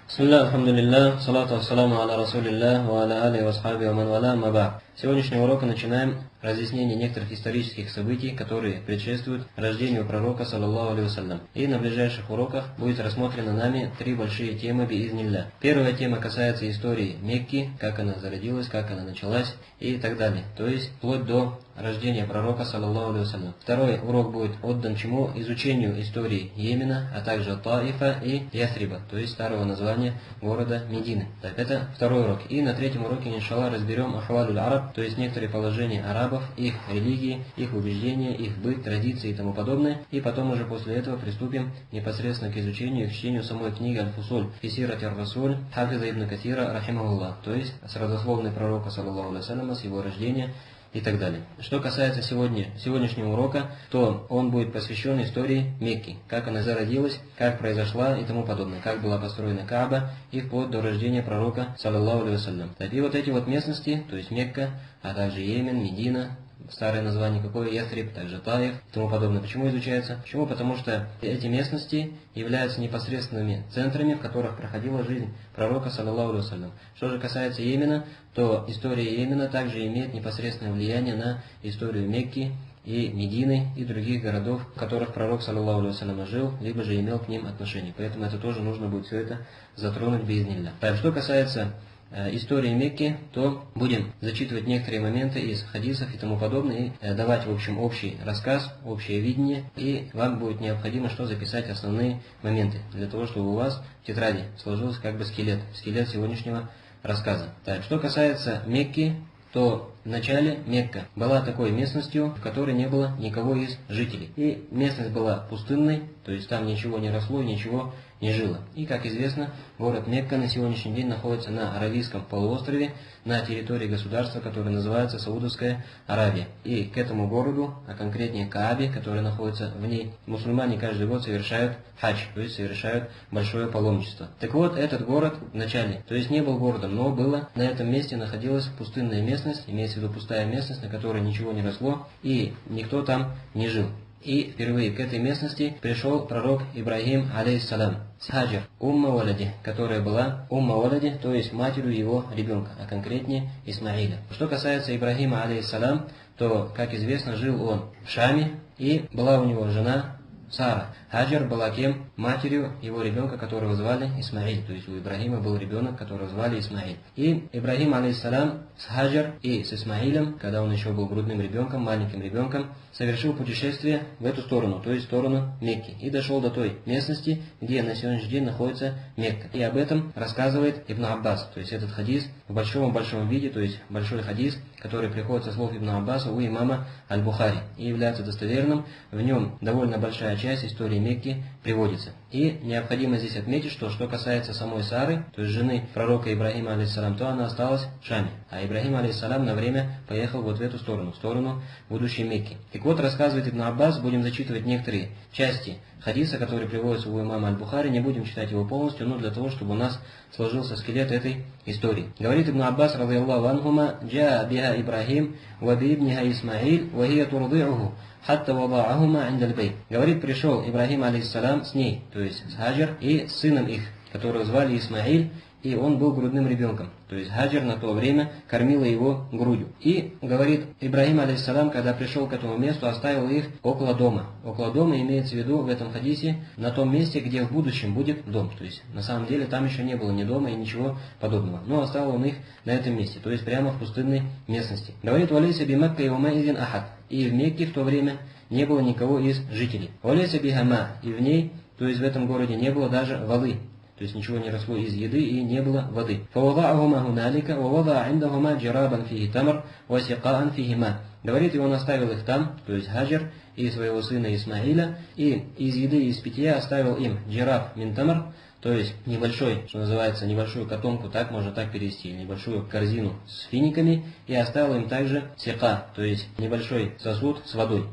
Бисмилля, алхамдулилля, салату ассаламу аля расулилля, ва аля али ва асхаби ва ман валя, ма ба'д. С сегодняшнего урока начинаем разъяснение некоторых исторических событий, которые предшествуют рождению пророка, саллаллаху алейхи вассалям. И на ближайших уроках будет рассмотрено нами три большие темы биизнилля. Первая тема касается истории Мекки, как она зародилась, как она началась и так далее. То есть вплоть до рождения пророка, саллаллаху алейхи вассалям. Второй урок будет отдан чему? Изучению истории Йемена, а также Таифа и Ясриба, то есть старого названия города Медины. Так, это второй урок. И на третьем уроке, иншаллах, разберем ахвалюль араб, то есть некоторые положения арабов, их религии, их убеждения, их быт, традиции и тому подобное. И потом уже после этого приступим непосредственно к изучению и к чтению самой книги Аль-Фусуль фи сирати ар-Расуль Хафиза ибн Катира рахимахуллах, то есть с родословной пророка, саллаллаху алейхи вассалям, с его рождения и так далее. Что касается сегодняшнего урока, то он будет посвящен истории Мекки, как она зародилась, как произошла и тому подобное, как была построена Кааба и вплоть до рождения пророка, саллаллаху алейхи вассалям. Так, и вот эти вот местности, то есть Мекка, а также Йемен, Медина, старое название какое, Ясриб, также Таиф и тому подобное. Почему изучается? Почему? Потому что эти местности являются непосредственными центрами, в которых проходила жизнь пророка, саллаллаху алейхи вассалям. Что же касается Йемена, то история Йемена также имеет непосредственное влияние на историю Мекки и Медины и других городов, в которых пророк, саллаллаху алейхи вассалям, жил, либо же имел к ним отношение. Поэтому это тоже нужно будет все это затронуть биизнилля. Так, что касается истории Мекки, то будем зачитывать некоторые моменты из хадисов и тому подобное, и давать, в общем, общий рассказ, общее видение, и вам будет необходимо что записать основные моменты, для того, чтобы у вас в тетради сложился как бы скелет сегодняшнего рассказа. Так, что касается Мекки, то в начале Мекка была такой местностью, в которой не было никого из жителей. И местность была пустынной, то есть там ничего не росло, ничего не жило. И, как известно, город Мекка на сегодняшний день находится на Аравийском полуострове, на территории государства, которое называется Саудовская Аравия. И к этому городу, а конкретнее Каабе, которая находится в ней, мусульмане каждый год совершают хадж, то есть совершают большое паломничество. Так вот, этот город в начале, то есть не был городом, но было, на этом месте находилась пустынная местность, имеется в виду пустая местность, на которой ничего не росло, и никто там не жил. И впервые к этой местности пришел пророк Ибрагим, алейхиссалям, с Хаджар, умма валади, которая была умма валади, то есть матерью его ребенка, а конкретнее Исмаиля. Что касается Ибрагима, алейхиссалям, то, как известно, жил он в Шаме, и была у него жена Сара. Хаджар была кем? Матерью его ребенка, которого звали Исмаиль. То есть у Ибрагима был ребенок, которого звали Исмаиль. И Ибрагим, алейхиссалям, с Хаджар и с Исмаилем, когда он еще был грудным ребенком, маленьким ребенком, совершил путешествие в эту сторону, то есть в сторону Мекки. И дошел до той местности, где на сегодняшний день находится Мекка. И об этом рассказывает Ибн Аббас. То есть этот хадис в большом виде, то есть большой хадис, который приходит со слов Ибн Аббаса у имама Аль-Бухари и является достоверным. В нем довольно большая часть истории Мекки приводится. И необходимо здесь отметить, что касается самой Сары, то есть жены пророка Ибрагима, алейхиссалям, то она осталась в Шаме. А Ибрагим, алейхиссалям, на время поехал вот в эту сторону, в сторону будущей Мекки. Так вот, рассказывает Ибн Аббас, будем зачитывать некоторые части хадиса, которые приводятся у имама Аль-Бухари, не будем читать его полностью, но для того, чтобы у нас сложился скелет этой истории. Говорит Ибн Аббас, радийаллаху анхума, «Джаа биха Ибрагим, ва би ибниха Исмаиль, ва хия турди'уху, хатта вадa'ахума индаль бейт». Говорит, пришел Ибрагим, алейхиссалям, с ней, то есть с Хаджар, и с сыном их, которого звали Исмаиль, и он был грудным ребенком. То есть Хаджар на то время кормила его грудью. И, говорит, Ибрагим, алейхиссалям, когда пришел к этому месту, оставил их около дома. Около дома имеется в виду в этом хадисе на том месте, где в будущем будет дом. То есть, на самом деле, там еще не было ни дома и ничего подобного. Но оставил он их на этом месте, то есть прямо в пустынной местности. Говорит, «Валейса би Макка йаумаизин ахад». И в Мекке в то время не было никого из жителей. «Валейса би хама». И в ней, то есть в этом городе, не было даже воды. То есть ничего не росло из еды и не было воды. Говорит, и он оставил их там, то есть Хаджар и своего сына Исмаиля, и из еды и из питья оставил им джираб мин тамр, то есть небольшой, что называется, небольшую котомку, так можно так перевести, небольшую корзину с финиками, и оставил им также сика, то есть небольшой сосуд с водой.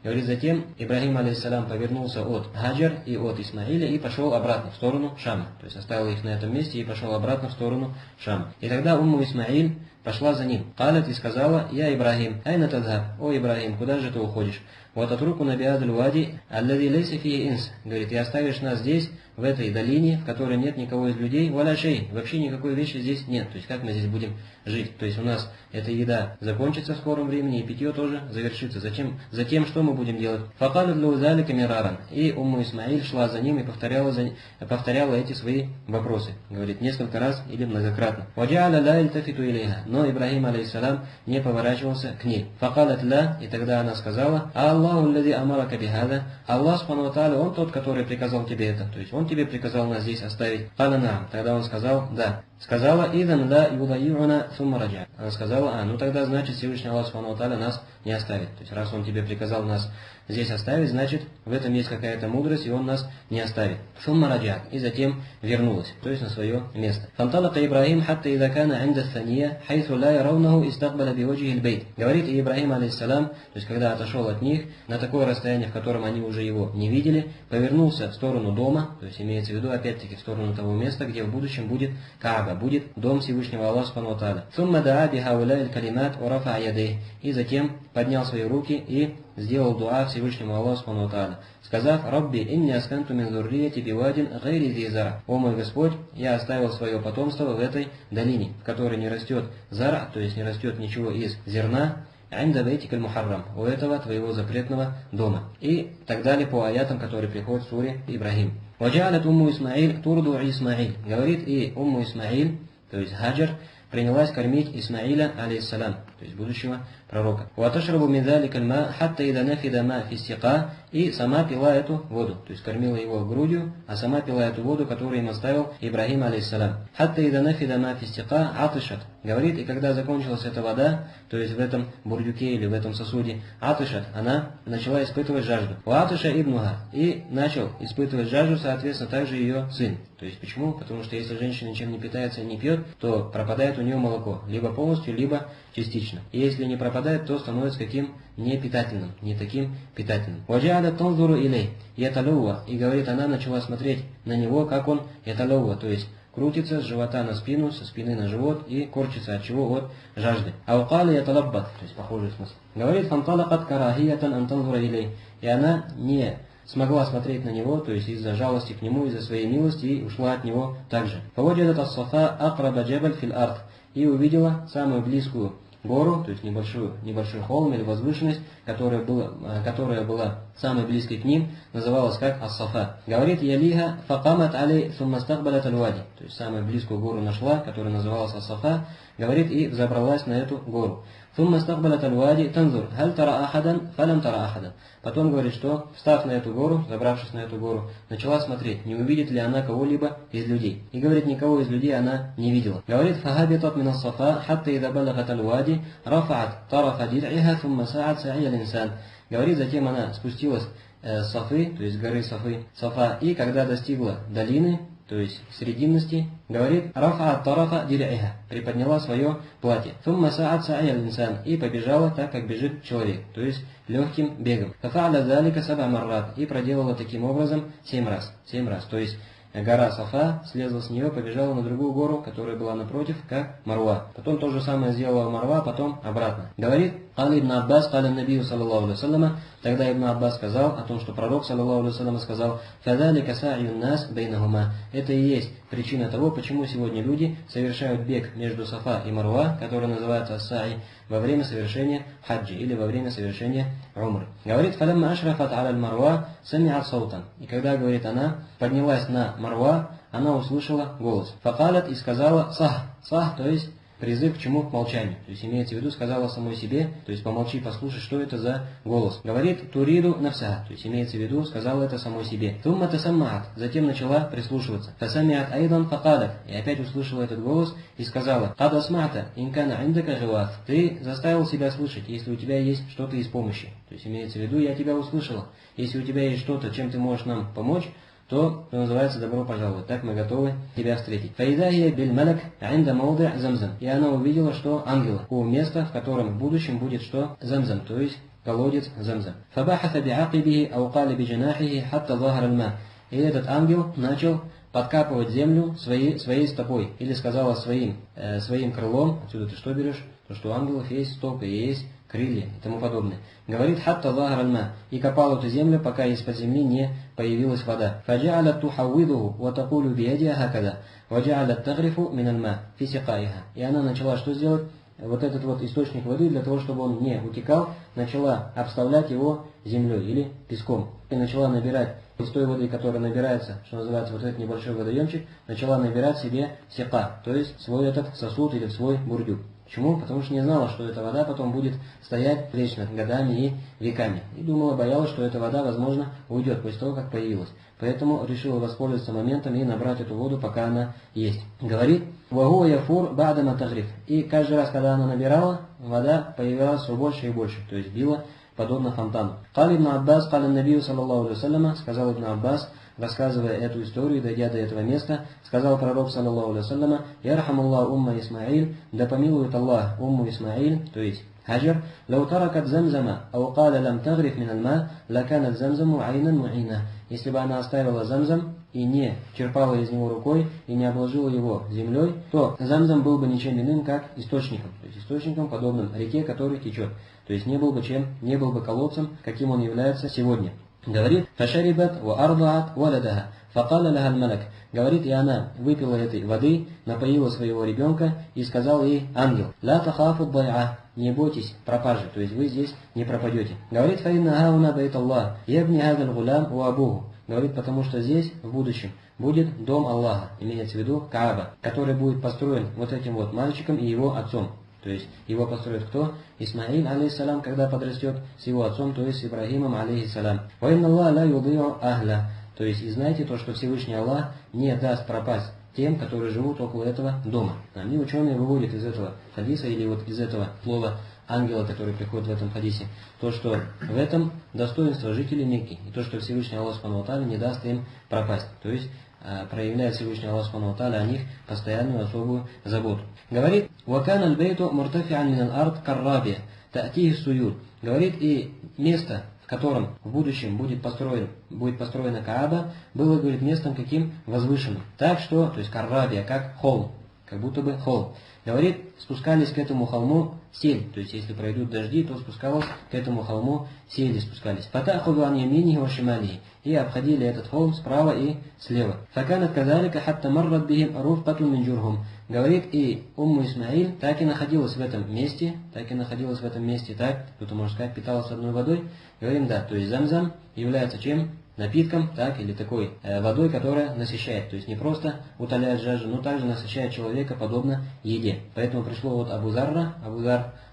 Говорит, затем Ибрагим, алейхиссалям, повернулся от Хаджар и от Исмаиля и пошел обратно в сторону Шама. То есть оставил их на этом месте и пошел обратно в сторону Шама. И тогда Умму Исмаиль пошла за ним. Калят и сказала: «Я Ибрагим, айна тадхаб, о Ибрагим, куда же ты уходишь?» «Вататруку набиадуль вади, аллади лейса фии инс». Говорит, и оставишь нас здесь, в этой долине, в которой нет никого из людей, валя шей, вообще никакой вещи здесь нет. То есть как мы здесь будем жить? То есть у нас эта еда закончится в скором времени, и питье тоже завершится. Затем что мы будем делать? «Факалю для узалика мираран». И Умму Исмаиль шла за ним и повторяла эти свои вопросы. Говорит, несколько раз или многократно. «Ваджа'аля ла ильтафиту илейха». Но Ибрахим, алейхиссалям, не поворачивался к ней. «Факалят ла». И тогда она сказала: «А Аллаху аллади амарака бихада». Аллах, субхану ва тааля, он тот, который приказал тебе это. То есть он тебе приказал нас здесь оставить. «Каля наам». Тогда он сказал: да. Сказала: «Идан ла юдаи'уна сумма раджа». Она сказала: ну тогда значит Всевышний Аллах субхану ва тааля нас не оставит. То есть раз он тебе приказал нас здесь оставить, значит в этом есть какая-то мудрость, и он нас не оставит. Сумма раджа. И затем вернулась, то есть на свое место. «Фанталака Ибрахим хатта идha кана инда thaniya, хайсу ла яраунаху истакбаля биваджихи аль-бейт». Говорит, и Ибрахим, алейхиссалям, то есть когда отошел от них на такое расстояние, в котором они уже его не видели, повернулся в сторону дома, то есть имеется в виду опять-таки в сторону того места, где в будущем будет Кааба, будет дом Всевышнего Аллаха субхану ва тааля. «Сумма даа бихауляй аль-калимат ва рафа ядей». И затем поднял свои руки и сделал дуа Всевышнему Аллаху субхану ва тааля, сказав: «Рабби, инни асканту мин зуррияти бивадин гайри зи зара». О мой Господь, я оставил свое потомство в этой долине, в которой не растет зара, то есть не растет ничего из зерна, «Инда бейтикаль мухаррам», у этого твоего запретного дома. И так далее по аятам, которые приходят в суре Ибрахим. «Ваджа'алят Умму Исмаиль турду Исмаиль». Говорит, и Умму Исмаиль, то есть Хаджар, принялась кормить Исмаиля, алейхиссалям, то есть будущего пророка. «Ваташрабу мин заликаль ма хатта ида нафида ма фи стика». И сама пила эту воду, то есть кормила его грудью, а сама пила эту воду, которую им оставил Ибрахим, алейхиссалям. «Хатта ида нафида ма фи стика атышат». Говорит, и когда закончилась эта вода, то есть в этом бурдюке или в этом сосуде, атышат, она начала испытывать жажду. «Ватыша ибнуха». И начал испытывать жажду, соответственно, также ее сын. То есть почему? Потому что если женщина ничем не питается и не пьет, то пропадает у нее молоко, либо полностью, либо частично. И если не пропадает, то становится каким? Непитательным, не таким питательным. «Ваджа'аля танзуру илей яталува». И говорит, она начала смотреть на него, как он яталува, то есть крутится с живота на спину, со спины на живот и корчится от чего? От жажды. «Аукали яталаббат», то есть похожий смысл. Говорит, «Фанталакат карахиятан антанзура илей». И она не смогла смотреть на него, то есть из-за жалости к нему, из-за своей милости, и ушла от него также. «Фаваджадат ас-сафа акраба джабаль фил ард». И увидела самую близкую гору, то есть небольшой холм или возвышенность, которая была самой близкой к ним, называлась как Ас-Сафа. Говорит, «Ялиха факамат алей суммастахбалят аль-вади». То есть самую близкую гору нашла, которая называлась Ас-Сафа. Говорит, и взобралась на эту гору. «Суммастахбалят аль-вади танзур, халь тара ахадан, фалям тара ахадан». Потом говорит, что, встав на эту гору, забравшись на эту гору, начала смотреть, не увидит ли она кого-либо из людей. И говорит, никого из людей она не видела. Говорит, «Фахабитат мин ас-сафа, хатта ида балагат аль-вади, рафаат тарафа дир'иха, фумма са'ат са'ия линсан». Говорит, затем она спустилась с Сафы, то есть горы Сафа, и когда достигла долины, то есть срединности, говорит, «Рафаат тарафа дир'иха», приподняла свое платье. «Фумма са'ат са'ия линсан», и побежала так, как бежит человек, то есть легким бегом. «Фа'аля залика саб'a маррат», и проделала таким образом 7 раз. То есть гора Сафа, слезла с нее, побежала на другую гору, которая была напротив, как Марва. Потом то же самое сделала Марва, потом обратно. Говорит, «Кали ибн Аббас, кали набию, саллаллаху алейhi. Тогда Ибн Аббас сказал о том, что пророк, саллаллаху алейhi, сказал, «Фадалика са'юн нас бейнахума». Это и есть причина того, почему сегодня люди совершают бег между Сафа и Марва, который называется ас-са'и, во время совершения хаджи или во время совершения умры. Говорит, «Фалямма ашрафат аля марва сами'ат саутан». И когда, говорит, она поднялась на Марва, она услышала голос. «Факалят» и сказала «сах». «Сах», то есть призыв к чему? К молчанию. То есть имеется в виду, сказала самой себе, то есть помолчи, послушай, что это за голос. Говорит, «Туриду навса», то есть имеется в виду, сказала это самой себе. «Тумма тасаммаат», затем начала прислушиваться. «Фасамиат айдан факалят», и опять услышала этот голос и сказала, «Кад асмата инкана индака живат». Ты заставил себя слышать, если у тебя есть что-то из помощи. То есть имеется в виду, я тебя услышала. Если у тебя есть что-то, чем ты можешь нам помочь, то называется «добро пожаловать». Так мы готовы тебя встретить. «Фаидахия биль малак инда мауди замзам». И она увидела, что ангел у места, в котором в будущем будет что? Замзам, то есть колодец Замзам. «Фабахафа би'акибихи аукали биджанахихи хатта захар аль-ма». И этот ангел начал подкапывать землю своей стопой. Или сказала своим крылом. Отсюда ты что берешь? То, что у ангелов есть стопы и есть крылья и тому подобное. Говорит, хатта захар аль-ма, и копал эту землю, пока из-под земли не появилась вода. Фаджа'алят тухаввидуху ва такулу биядиха хакада, ваджа'алят тагрифу мин аль-ма фи сикаиха. И она начала что сделать? Вот этот вот источник воды, для того, чтобы он не утекал, начала обставлять его землей или песком. И начала набирать из той воды, которая набирается, что называется, вот этот небольшой водоемчик, начала набирать себе сика, то есть свой этот сосуд или свой бурдюк. Почему? Потому что не знала, что эта вода потом будет стоять вечно, годами и веками. И думала, боялась, что эта вода, возможно, уйдет после того, как появилась. Поэтому решила воспользоваться моментом и набрать эту воду, пока она есть. Говорит, «Вагу яфур ба'дама тагриф». И каждый раз, когда она набирала, вода появлялась все больше и больше, то есть била подобно фонтану. «Кали ибн Аббас, кали набию, саллаллаху алейhi, сказал ибн Аббас, рассказывая эту историю, дойдя до этого места, сказал пророк, саллаллаху алейhi, «Ярхамуллах умма Исмаиль, да помилует Аллах умму Исмаиль», то есть Хаджар, «Лау таракат замзама, ау каля лам тагриф мин аль-ма, лаканат замзаму айнан му'ина». Если бы она оставила замзам и не черпала из него рукой и не обложила его землей, то замзам был бы ничем иным, как источником, то есть источником, подобным реке, который течет. То есть не был бы колодцем, каким он является сегодня. Говорит, «Фашарибат ва ардаат валадаха, факала лаха аль-малак». Говорит, и она выпила этой воды, напоила своего ребенка и сказал ей ангел, «Ла тахафу бай'a», не бойтесь пропажи, то есть вы здесь не пропадете. Говорит, «Фаинна хауна байт Аллах, ябни хазаль гулям ва абуху». Говорит, потому что здесь, в будущем, будет дом Аллаха, имеется в виду Кааба, который будет построен вот этим вот мальчиком и его отцом. То есть его построит кто? Исмаиль, алейхиссалам, когда подрастет с его отцом, то есть с Ибрагимом, алейхиссалам. «Ваинна Аллах ла юди'у ахля». То есть и знаете то, что Всевышний Аллах не даст пропасть тем, которые живут около этого дома. Они ученые выводят из этого хадиса или вот из этого слова ангела, который приходит в этом хадисе, то, что в этом достоинство жителей Мекки, и то, что Всевышний Аллах Субхану ва Тааля не даст им пропасть. То есть проявляет Всевышний Аллах Субхану ва Тааля о них постоянную особую заботу. Говорит, «Вакан аль-бейту муртафи'ан мин аль-ард каррабия, та'тихи суюд». Говорит, и место, в котором в будущем будет построена Кааба, было, говорит, местом каким? Возвышенным. Так что, то есть каррабия, как холм, как будто бы холм. Говорит, спускались к этому холму сель, то есть если пройдут дожди, то спускалось к этому холму сели спускались. Фатахуду ан ямини ва шималихи, и обходили этот холм справа и слева. Факанат казалика хатта маррат бихим руфкату мин джурхум. Говорит, и Умму Исмаиль так и находилась в этом месте, так, кто-то может сказать, питалась одной водой. Говорим, да, то есть замзам является чем? Напитком, так, или такой водой, которая насыщает. То есть не просто утоляет жажду, но также насыщает человека подобно еде. Поэтому пришло вот Абу Зар,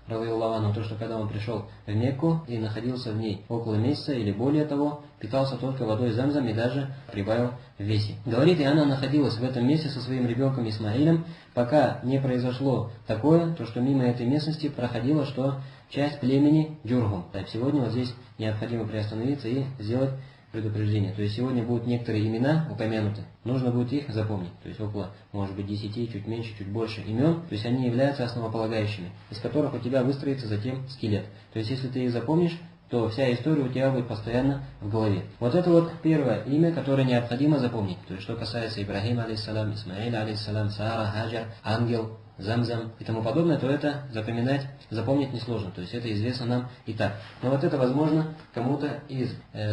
радийаллаху анху, то, что когда он пришел в Мекку и находился в ней около месяца или более того, питался только водой замзам и даже прибавил в весе. Говорит, и она находилась в этом месте со своим ребенком Исмаилем, пока не произошло такое, то что мимо этой местности проходила, что часть племени Джурхум. Так, сегодня вот здесь необходимо приостановиться и сделать предупреждение. То есть сегодня будут некоторые имена упомянуты, нужно будет их запомнить. То есть около, может быть, 10, чуть меньше, чуть больше имен. То есть они являются основополагающими, из которых у тебя выстроится затем скелет. То есть если ты их запомнишь, то вся история у тебя будет постоянно в голове. Вот это вот первое имя, которое необходимо запомнить. То есть что касается Ибрагима, алейхиссалам, Исмаиля, алейхиссалам, Сара, Хаджар, ангел, замзам и тому подобное, то это запомнить несложно. То есть это известно нам и так. Но вот это, возможно, кому-то из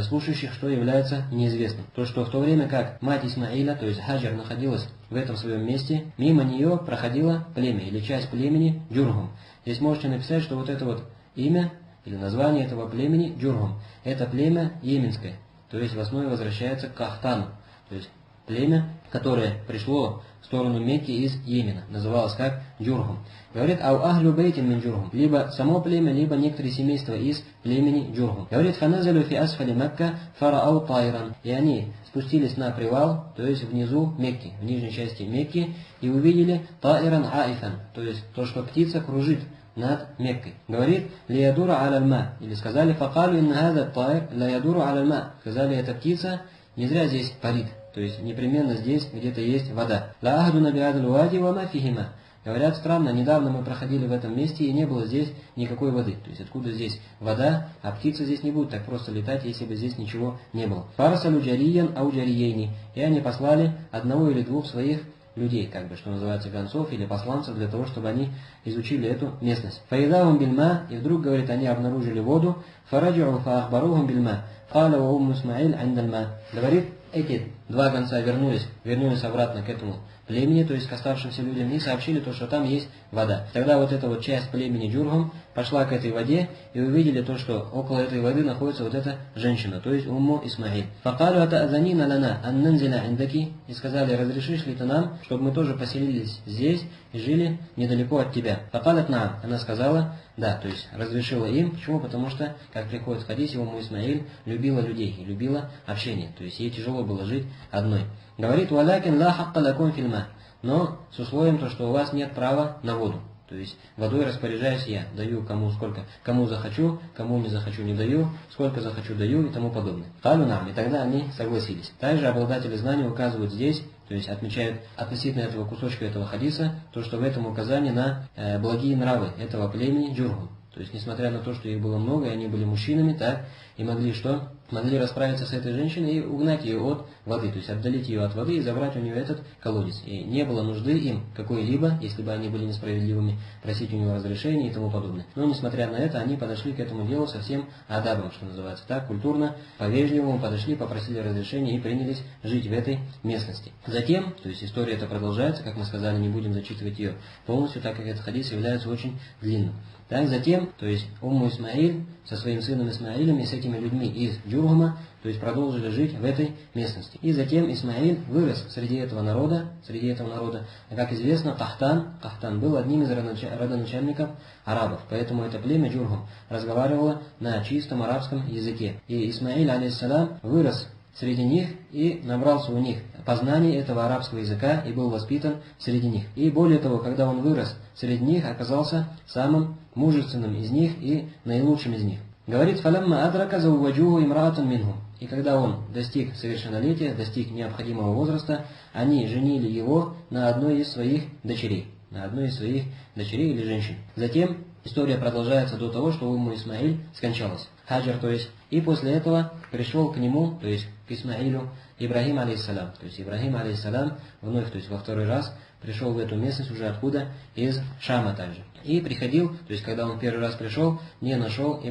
слушающих, что является неизвестным. То, что в то время как мать Исмаиля, то есть Хаджар, находилась в этом своем месте, мимо нее проходило племя или часть племени Джурхум. Здесь можете написать, что вот это вот имя или название этого племени Джурхум. Это племя йеменское. То есть в основе возвращается к Кахтану. То есть племя, которое пришло в сторону Мекки из Йемена. Называлось как Джурхум. Говорит, ау ахлю бейтин мин Джурхум. Либо само племя, либо некоторые семейства из племени Джурхум. Говорит, фаназалю фи асфали Мекка фараау тайран. И они спустились на привал, то есть внизу Мекки, в нижней части Мекки, и увидели тайран аифан. То есть то, что птица кружит над Меккой. Говорит, лиядура аль-ма. Или сказали, факалю инна хаза тайр лиядуру аль-ма. Сказали, эта птица не зря здесь парит. То есть непременно здесь где-то есть вода. Ла ахду набиадуль вади ва ма фихима. Говорят, странно, недавно мы проходили в этом месте и не было здесь никакой воды. То есть откуда здесь вода, а птицы здесь не будут так просто летать, если бы здесь ничего не было. Фарсалю джариян ау джариейни. И они послали одного или двух своих людей, как бы, что называется, гонцов или посланцев, для того, чтобы они изучили эту местность. Фаидахум бильма, и вдруг, говорит, они обнаружили воду, фараджу фаахбарухум бильма, каля ва умму Исмаиль андальма. Говорит, эти два гонца вернулись обратно к этому племени, то есть к оставшимся людям, и сообщили то, что там есть вода. Тогда вот эта вот часть племени Джурхум пошла к этой воде и увидели то, что около этой воды находится вот эта женщина, то есть Умму Исмаиль. Факалу атаазанина лана ан нанзиля индаки, и сказали, разрешишь ли ты нам, чтобы мы тоже поселились здесь и жили недалеко от тебя. Факалат наам, она сказала, да, то есть разрешила им. Почему? Потому что, как приходит в хадисе, Умму Исмаиль любила людей и любила общение, то есть ей тяжело было жить одной. Говорит, валякин ла хакка лакум фильма, но с условием то, что у вас нет права на воду. То есть водой распоряжаюсь я, даю кому сколько, кому захочу, кому не захочу не даю, сколько захочу даю и тому подобное. Калю нам, и тогда они согласились. Также обладатели знаний указывают здесь, то есть отмечают относительно этого кусочка этого хадиса, то, что в этом указании на благие нравы этого племени Джурхум. То есть, несмотря на то, что их было много, и они были мужчинами, так, и могли что? Могли расправиться с этой женщиной и угнать ее от воды, то есть отдалить ее от воды и забрать у нее этот колодец. И не было нужды им какой-либо, если бы они были несправедливыми, просить у него разрешения и тому подобное. Но, несмотря на это, они подошли к этому делу со всем адабом, что называется так, культурно, по-вежливому подошли, попросили разрешения и принялись жить в этой местности. Затем, то есть история эта продолжается, как мы сказали, не будем зачитывать ее полностью, так как этот хадис является очень длинным. Так, затем, то есть Умму Исмаиль со своим сыном Исмаилем и с этими людьми из Джурхума, то есть продолжили жить в этой местности. И затем Исмаиль вырос среди этого народа, как известно, Кахтан был одним из родоначальников арабов, поэтому это племя Джурхум разговаривало на чистом арабском языке. И Исмаиль, алейхиссалям, вырос среди них и набрался у них познаний этого арабского языка и был воспитан среди них. И более того, когда он вырос среди них, оказался самым мужественным из них и наилучшим из них. Говорит, «Фалямма адрака зауджуху имраатун минхум». И когда он достиг совершеннолетия, достиг необходимого возраста, они женили его на одной из своих дочерей. Или женщин. Затем история продолжается до того, что Умму Исмаиль скончалась. Хаджар, то есть, и после этого пришел к нему, то есть к Исмаилю, Ибрахим алейхиссалям. То есть Ибрахим алейхиссалям вновь, то есть во второй раз, пришел в эту местность уже откуда? Из Шама также. И приходил, то есть когда он первый раз пришел, не нашел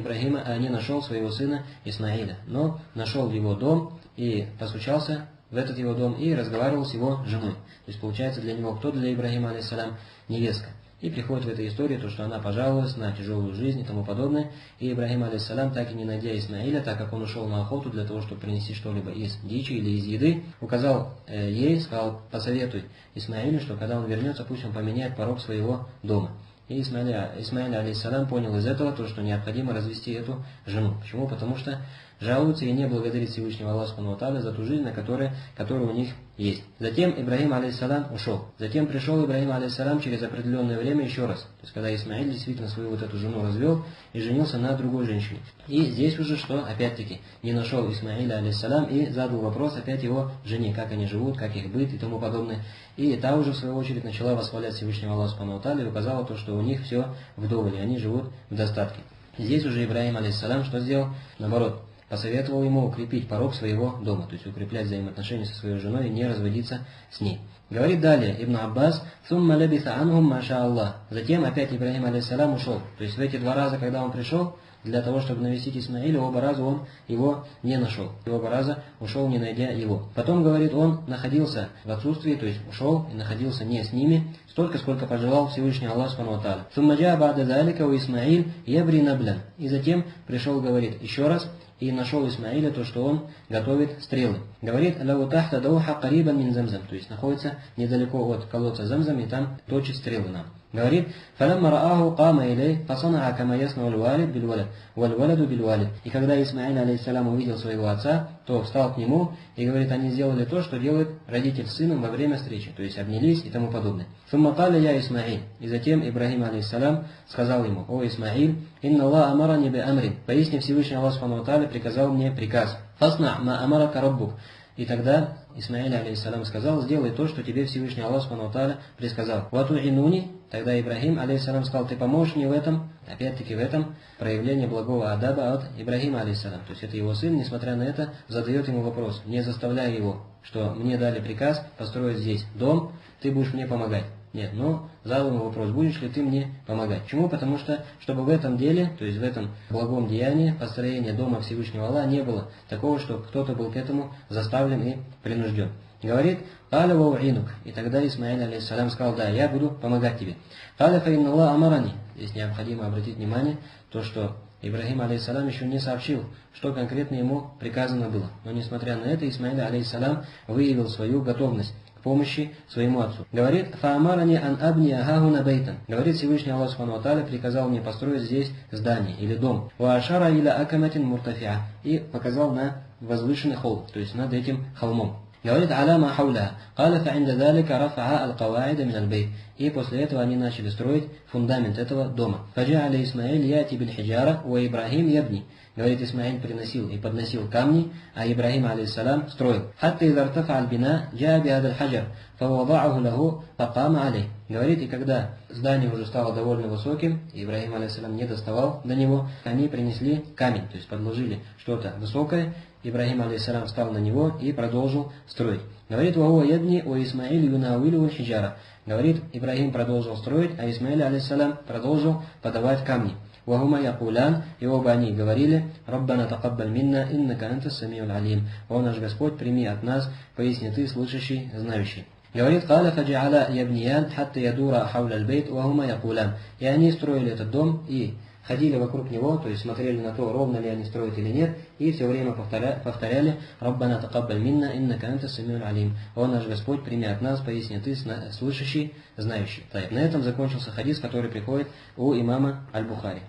своего сына Исмаиля, но нашел его дом и постучался в этот его дом и разговаривал с его женой. То есть получается для него кто для Ибрахима алейхиссалям? Невестка. И приходит в этой истории то, что она пожаловалась на тяжелую жизнь и тому подобное. И Ибрахим алейхиссалям, так и не найдя Исмаиля, так как он ушел на охоту для того, чтобы принести что-либо из дичи или из еды, указал ей, сказал, посоветуй Исмаилю, что когда он вернется, пусть он поменяет порог своего дома. И Исмаиль алейхиссалям понял из этого то, что необходимо развести эту жену. Почему? Потому что жалуются и не благодарит Всевышнего Аллаха Субхану ва Тааля за ту жизнь, которая у них есть. Затем Ибрахим алейхиссалям ушел. Затем пришел Ибрахим алейхиссалям через определенное время еще раз. То есть когда Исмаиль действительно свою вот эту жену развел и женился на другой женщине. И здесь уже что? Опять-таки не нашел Исмаиля алейхиссалям и задал вопрос опять его жене, как они живут, как их быт и тому подобное. И та уже в свою очередь начала восхвалять Всевышнего Аллаха Субхану ва Тааля и указала то, что у них все вдоволь, и они живут в достатке. Здесь уже Ибрахим алейхиссалям что сделал? Наоборот. Посоветовал ему укрепить порог своего дома, то есть укреплять взаимоотношения со своей женой и не разводиться с ней. Говорит далее Ибн Аббас, «Сумма лабиса анхум маша Аллах». Затем опять Ибрахим алейхиссалям ушел. То есть в эти два раза, когда он пришел, для того, чтобы навестить Исмаиля, оба раза он его не нашел. И оба раза ушел, не найдя его. Потом, говорит, он находился в отсутствии, то есть ушел и находился не с ними, столько, сколько пожелал Всевышний Аллах Субхану ва Тааля. «Сумма джаа ба'да залика ва Исмаиль ябри наблян». И затем пришел, говорит, еще раз, и нашел Исмаиля то, что он готовит стрелы. Говорит, «Лау тахта дауха карибан мин замзам», то есть находится недалеко от колодца Замзам, и там точит стрелы нам. Говорит, «Фаламма рааху кама илей, фасанаха кама ясну аль-валид биль-валид, валь-валаду биль-валид». И когда Исмаиль алейхиссалям увидел своего отца, то встал к нему и говорит, они сделали то, что делает родитель с сыном во время встречи, то есть обнялись и тому подобное. «Сумма каля я Исмаиль». И затем Ибрахим алейхиссалям сказал ему, «О Исмаиль, инна Аллах амарани би амрин». Поясни, Всевышний Аллах Субхану ва Тааля приказал мне приказ. «Фасна ма амарака раббук». И тогда Исмаиль, алейхиссалам, сказал: сделай то, что тебе Всевышний Аллах Субхану ва Тааля присказал. Ватуинуни, тогда Ибрахим, алейхиссалам, сказал: ты поможешь мне в этом, опять-таки в этом проявление благого адаба от Ибрахима, алейхиссалам. То есть это его сын, несмотря на это, задает ему вопрос, не заставляя его, что мне дали приказ построить здесь дом, ты будешь мне помогать. Нет, но задал ему вопрос, будешь ли ты мне помогать. Почему? Потому что, чтобы в этом деле, то есть в этом благом деянии, построения дома Всевышнего Аллаха, не было такого, что кто-то был к этому заставлен и принужден. Говорит: «Каля вауинук». И тогда Исмаиль, алейхиссалам, сказал: да, я буду помогать тебе. «Каля фаинна Аллах амарани». Здесь необходимо обратить внимание, то, что Ибрахим, алейхиссалам, еще не сообщил, что конкретно ему приказано было. Но несмотря на это, Исмаиль, алейхиссалам, выявил свою готовность к помощи своему отцу. Говорит: «Фаамарани ан абни ахахуна бейтан». Говорит, Всевышний Аллах Субхану ва Тааля приказал мне построить здесь здание или дом. «Ва ашара иля акаматин муртафиа». И показал на возвышенный холм, то есть над этим холмом. Говорит: «Аляма хауля». «Каля фа'инда далика рафаа ал-каваида мин аль-бейт». И после этого они начали строить фундамент этого дома. «Фаджа'аля Исмаиль яти бил хиджара, ва Ибрахим ябни». Говорит, Исмаиль приносил и подносил камни, а Ибрахим, алейхиссалам, строил. «Хатта иза ртафа аль-бина, джаа би хадаль хаджар, фавада'аху лаху, факама алей». Говорит, и когда здание уже стало довольно высоким, Ибрахим, алейхиссалам, не доставал до него, они принесли камень, то есть подложили что-то высокое. Ибрахим, алейхиссалам, встал на него и продолжил строить. Говорит: «Вахуа ябни, о Исмаиль юнауилу хиджара». Говорит, Ибрахим продолжил строить, а Исмаиль, алейхиссалам, продолжил подавать камни. «Вахума якулян», и оба они говорили: «Раббана такаббаль минна, иннака анта самиуль алим». «О наш Господь, прими от нас, поясни ты, слышащий, знающий». Говорит: «Каля фаджа'аля ябниян, хатта ядура хауля аль-бейт, вахума якулян». И они строили этот дом и ходили вокруг него, то есть смотрели на то, ровно ли они строят или нет, и все время повторяли: «Раббана такаббаль минна, иннака анта самиуль алим». «О наш Господь, прими от нас, поясни ты, слышащий, знающий». На этом закончился хадис, который приходит у имама Аль-Бухари,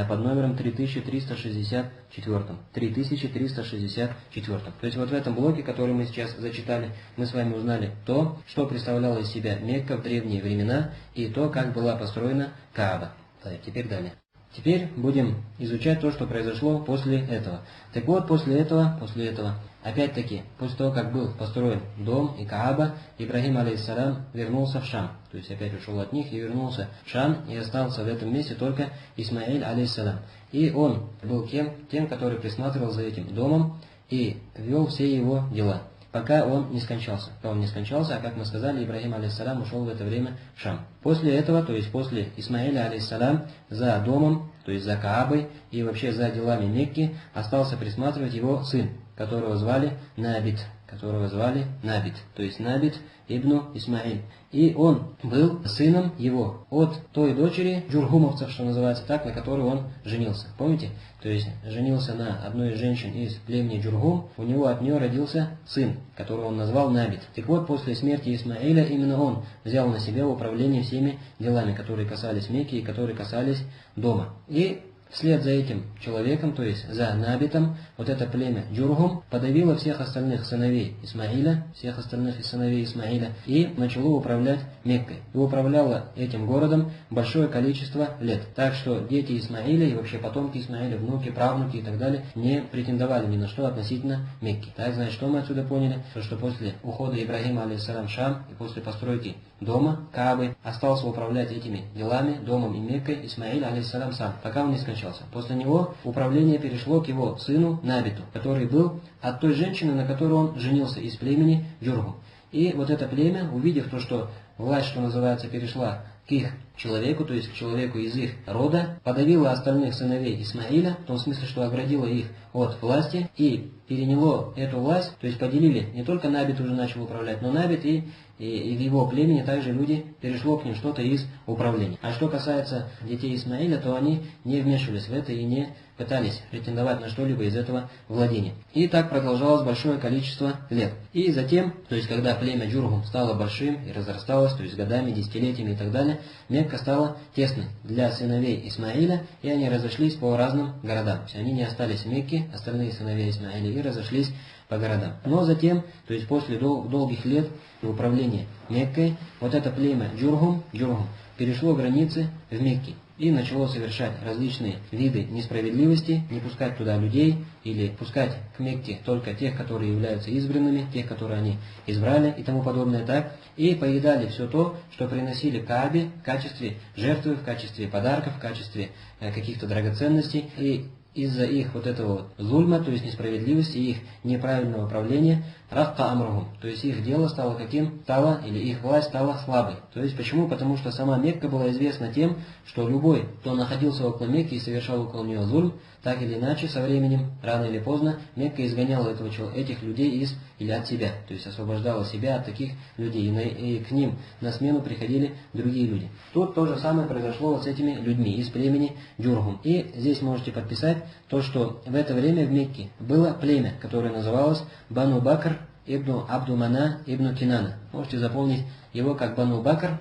под номером 3364. 3364. То есть вот в этом блоке, который мы сейчас зачитали, мы с вами узнали то, что представляла из себя Мекка в древние времена, и то, как была построена Кааба. Теперь далее. Теперь будем изучать то, что произошло после этого. Так вот, после этого, опять-таки, после того, как был построен дом и Кааба, Ибрахим, алейхиссалам, вернулся в Шам. То есть опять ушел от них и вернулся в Шам, и остался в этом месте только Исмаиль, алейхиссалам. И он был тем, который присматривал за этим домом и вел все его дела, пока он не скончался. А как мы сказали, Ибрахим, алейхиссалам, ушел в это время в Шам. После этого, то есть после Исмаиля, алейхиссалам, за домом, то есть за Каабой и вообще за делами Мекки, остался присматривать его сын, которого звали Набит, то есть Набит ибн Исмаиль. И он был сыном его от той дочери джурхумовцев, что называется так, на которой он женился. Помните? То есть женился на одной из женщин из племени Джурхум, у него от нее родился сын, которого он назвал Набит. Так вот, после смерти Исмаиля именно он взял на себя управление всеми делами, которые касались Мекки и которые касались дома. И вслед за этим человеком, то есть за Набитом, вот это племя Джурхум подавило всех остальных сыновей Исмаиля, и начало управлять Меккой. И управляло этим городом большое количество лет. Так что дети Исмаиля и вообще потомки Исмаиля, внуки, правнуки и так далее, не претендовали ни на что относительно Мекки. Так, значит, что мы отсюда поняли? То, что после ухода Ибрахима, алейхиссалам, в Шам и после постройки дома, Каабы, остался управлять этими делами, домом и Меккой, Исмаиль, алейхиссалам, сам, пока он не скончался. После него управление перешло к его сыну Набиту, который был от той женщины, на которой он женился, из племени Джурхум. И вот это племя, увидев то, что власть, что называется, перешла к их человеку, то есть к человеку из их рода, подавило остальных сыновей Исмаиля, в том смысле, что оградило их от власти, и переняло эту власть, то есть поделили, не только Набит уже начал управлять, но Набит и в его племени также люди, перешло к ним что-то из управления. А что касается детей Исмаиля, то они не вмешивались в это и не пытались претендовать на что-либо из этого владения. И так продолжалось большое количество лет. И затем, то есть когда племя Джурхум стало большим и разрасталось, то есть годами, десятилетиями и так далее, Мекка стала тесной для сыновей Исмаиля, и они разошлись по разным городам. То есть они не остались в Мекке, остальные сыновья Исмаиля, и разошлись по городам. Но затем, то есть после долгих лет управления Меккой, вот это племя Джурхум перешло границы в Мекке. и начало совершать различные виды несправедливости, не пускать туда людей или пускать к Мекке только тех, которые являются избранными, тех, которые они избрали и тому подобное, так, и поедали все то, что приносили Каабе в качестве жертвы, в качестве подарков, в качестве каких-то драгоценностей, и из-за их вот этого зульма, то есть несправедливости, их неправильного управления, рафка амрухум, то есть их дело стало каким? Стало, или их власть стала слабой. То есть почему? Потому что сама Мекка была известна тем, что любой, кто находился около Мекки и совершал около нее зульм, так или иначе, со временем, рано или поздно, Мекка изгоняла этих людей или от себя, то есть освобождала себя от таких людей, и к ним на смену приходили другие люди. Тут то же самое произошло вот с этими людьми из племени Джурхум. И здесь можете подписать то, что в это время в Мекке было племя, которое называлось Бану Бакр ибн Абдумана ибн Кинана. Можете запомнить его как Бану Бакр,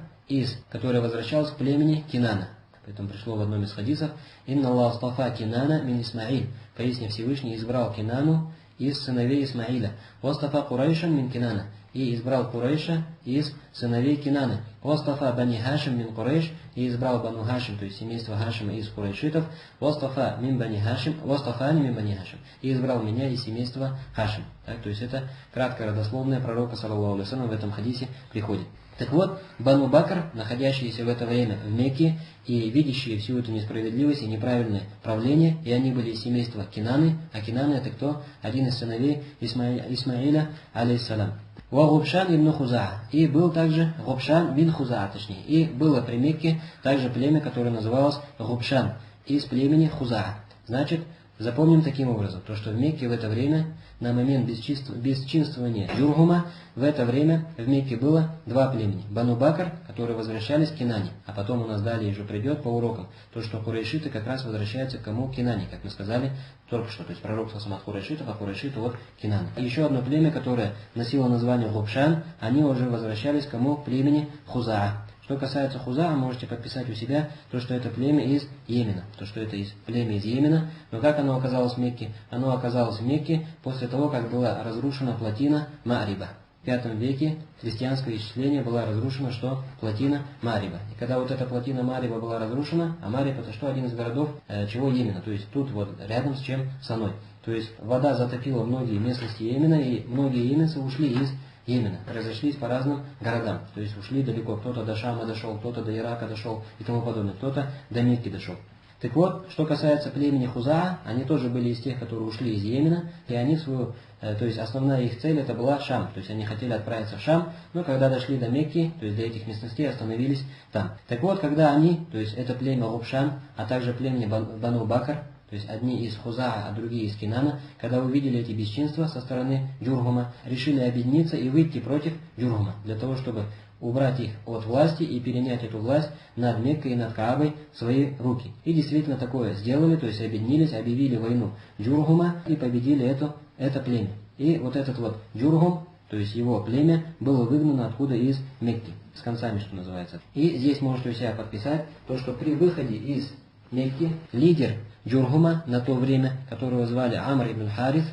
которое возвращалось к племени Кинана. Поэтому пришло в одном из хадисов: «Инна Аллах стафа Кинана мин Исмаиль». Поясни, Всевышний избрал Кинану из сыновей Исмаиля. «Вастафа Курайшан мин Кинана». И избрал Курайша из сыновей Кинаны. «Вастафа Бани Хашим мин Курайш». И избрал Бану Хашим, то есть семейство Хашима из Курайшитов. «Вастафа мин Бани Хашим». «Вастафани мин Бани Хашим». И избрал меня из семейства Хашим. Так, то есть это краткое родословное пророка, саллаллаху алейхи ва саллям, в этом хадисе приходит. Так вот, Бану Бакр, находящиеся в это время в Мекке и видящие всю эту несправедливость и неправильное правление, и они были из семейства Кинаны, а Кинаны это кто? Один из сыновей Исмаиля, алейхиссалям. Ва Губшан ибн Хузаа. И был также Губшан бин Хузаа, точнее. И было при Мекке также племя, которое называлось Губшан, из племени Хузаа. Значит, запомним таким образом, то что в Мекке в это время, на момент бесчинствования Джургума, в это время в Мекке было два племени. Бану Бакр, которые возвращались к Кинане. А потом у нас далее уже придет по урокам, то что курайшиты как раз возвращаются к кому? Кинане, как мы сказали только что. То есть пророк сам от курайшитов, а курайшиты от Кинана. И еще одно племя, которое носило название Губшан, они уже возвращались к кому? К племени Хузаа. Что касается Хузаа, можете подписать у себя то, что это племя из Йемена. То, что это племя из Йемена. Но как оно оказалось в Мекке? Оно оказалось в Мекке после того, как была разрушена плотина Ма'риба. В V веке христианское исчисление была разрушена что? Плотина Ма'риба. И когда вот эта плотина Ма'риба была разрушена, а Ма'риб это что? Один из городов чего? Йемена. То есть тут вот рядом с чем? Саной. То есть вода затопила многие местности Йемена, и многие йеменцы ушли из Йемена, разошлись по разным городам, то есть ушли далеко, кто-то до Шама дошел, кто-то до Ирака дошел и тому подобное, кто-то до Мекки дошел. Так вот, что касается племени Хузаа, они тоже были из тех, которые ушли из Йемена, и они то есть основная их цель это была Шам, то есть они хотели отправиться в Шам, но когда дошли до Мекки, то есть до этих местностей, остановились там. Так вот, когда они, то есть это племя Губшан, а также племя Бану Бакр, то есть одни из Хузаа, а другие из Кинана, когда увидели эти бесчинства со стороны Джургума, решили объединиться и выйти против Джургума, для того, чтобы убрать их от власти и перенять эту власть над Меккой и над Каабой в свои руки. И действительно такое сделали, то есть объединились, объявили войну Джургума и победили это племя. И вот этот вот Джургум, то есть его племя, было выгнано откуда? Из Мекки, с концами, что называется. И здесь можете у себя подписать то, что при выходе из Мекки лидер Джургума на то время, которого звали Амр ибн Харис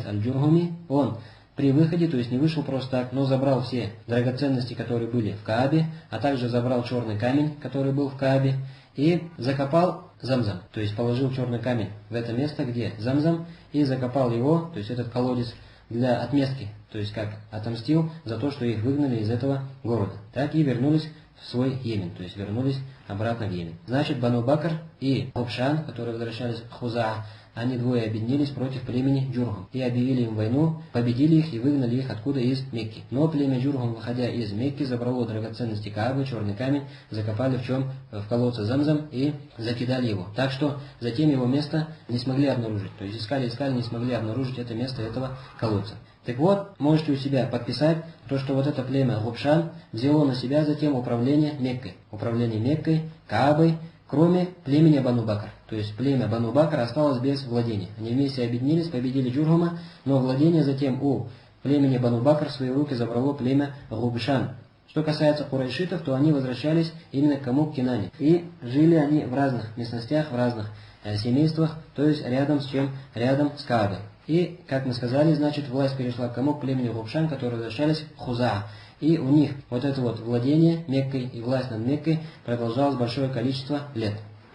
аль-Джургуми, он при выходе, то есть не вышел просто так, но забрал все драгоценности, которые были в Каабе, а также забрал черный камень, который был в Каабе, и закопал Замзам, то есть положил черный камень в это место, где Замзам, и закопал его, то есть этот колодец, для отместки, то есть как отомстил за то, что их выгнали из этого города. Так и вернулись в свой Йемен, то есть вернулись обратно в Йемен. Значит, Бану Бакр и Губшан, которые возвращались в Хузаа, они двое объединились против племени Джургум и объявили им войну, победили их и выгнали их откуда? Из Мекки. Но племя Джургум, выходя из Мекки, забрало драгоценности Каабы, черный камень, закопали в чем? В колодце Замзам и закидали его. Так что затем его место не смогли обнаружить. То есть искали, не смогли обнаружить это место этого колодца. Так вот, можете у себя подписать то, что вот это племя Губшан взяло на себя затем управление Меккой, Каабой, кроме племени Бану Бакр. То есть племя Бану Бакр осталось без владения. Они вместе объединились, победили Джургума, но владение затем у племени Бану Бакр в свои руки забрало племя Губшан. Что касается курайшитов, то они возвращались именно к кому? К Кинане. И жили они в разных местностях, в разных семействах, то есть рядом с чем? Рядом с Каабой. И, как мы сказали, значит, власть перешла к кому? К племени Губшан, которые возвращались в Хузаа. И у них вот это вот владение Меккой и власть над Меккой продолжалось большое количество лет.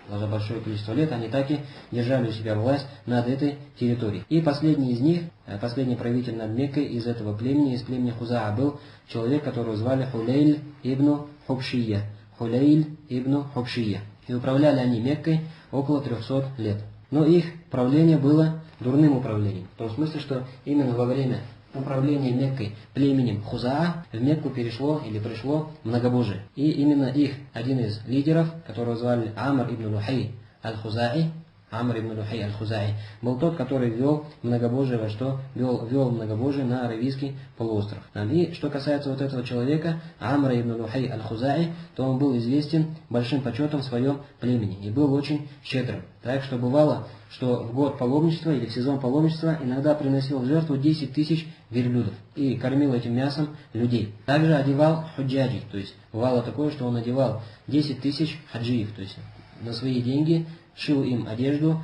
Большое количество лет они так и держали у себя власть над этой территорией. И последний из них, последний правитель над Меккой из этого племени, из племени Хузаа, был человек, которого звали Хулейль ибн Хубшия. Хулейль ибн Хубшия. И управляли они Меккой около 300 лет. Но их правление было дурным управлением. В том смысле, что именно во время управления Меккой племенем Хузаа в Мекку пришло многобожие. И именно их один из лидеров, которого звали Амр ибн Лухай аль-Хузаи, был тот, который ввел многобожие ввел многобожие на Аравийский полуостров. И что касается вот этого человека, Амра ибн Лухай аль-Хузаи, то он был известен большим почетом в своем племени и был очень щедрым. Так что бывало, что в год паломничества или в сезон паломничества иногда приносил в жертву 10 тысяч верблюдов и кормил этим мясом людей. Также одевал худжаджи, то есть бывало такое, что он одевал 10 тысяч хаджиев, то есть на свои деньги шил им одежду,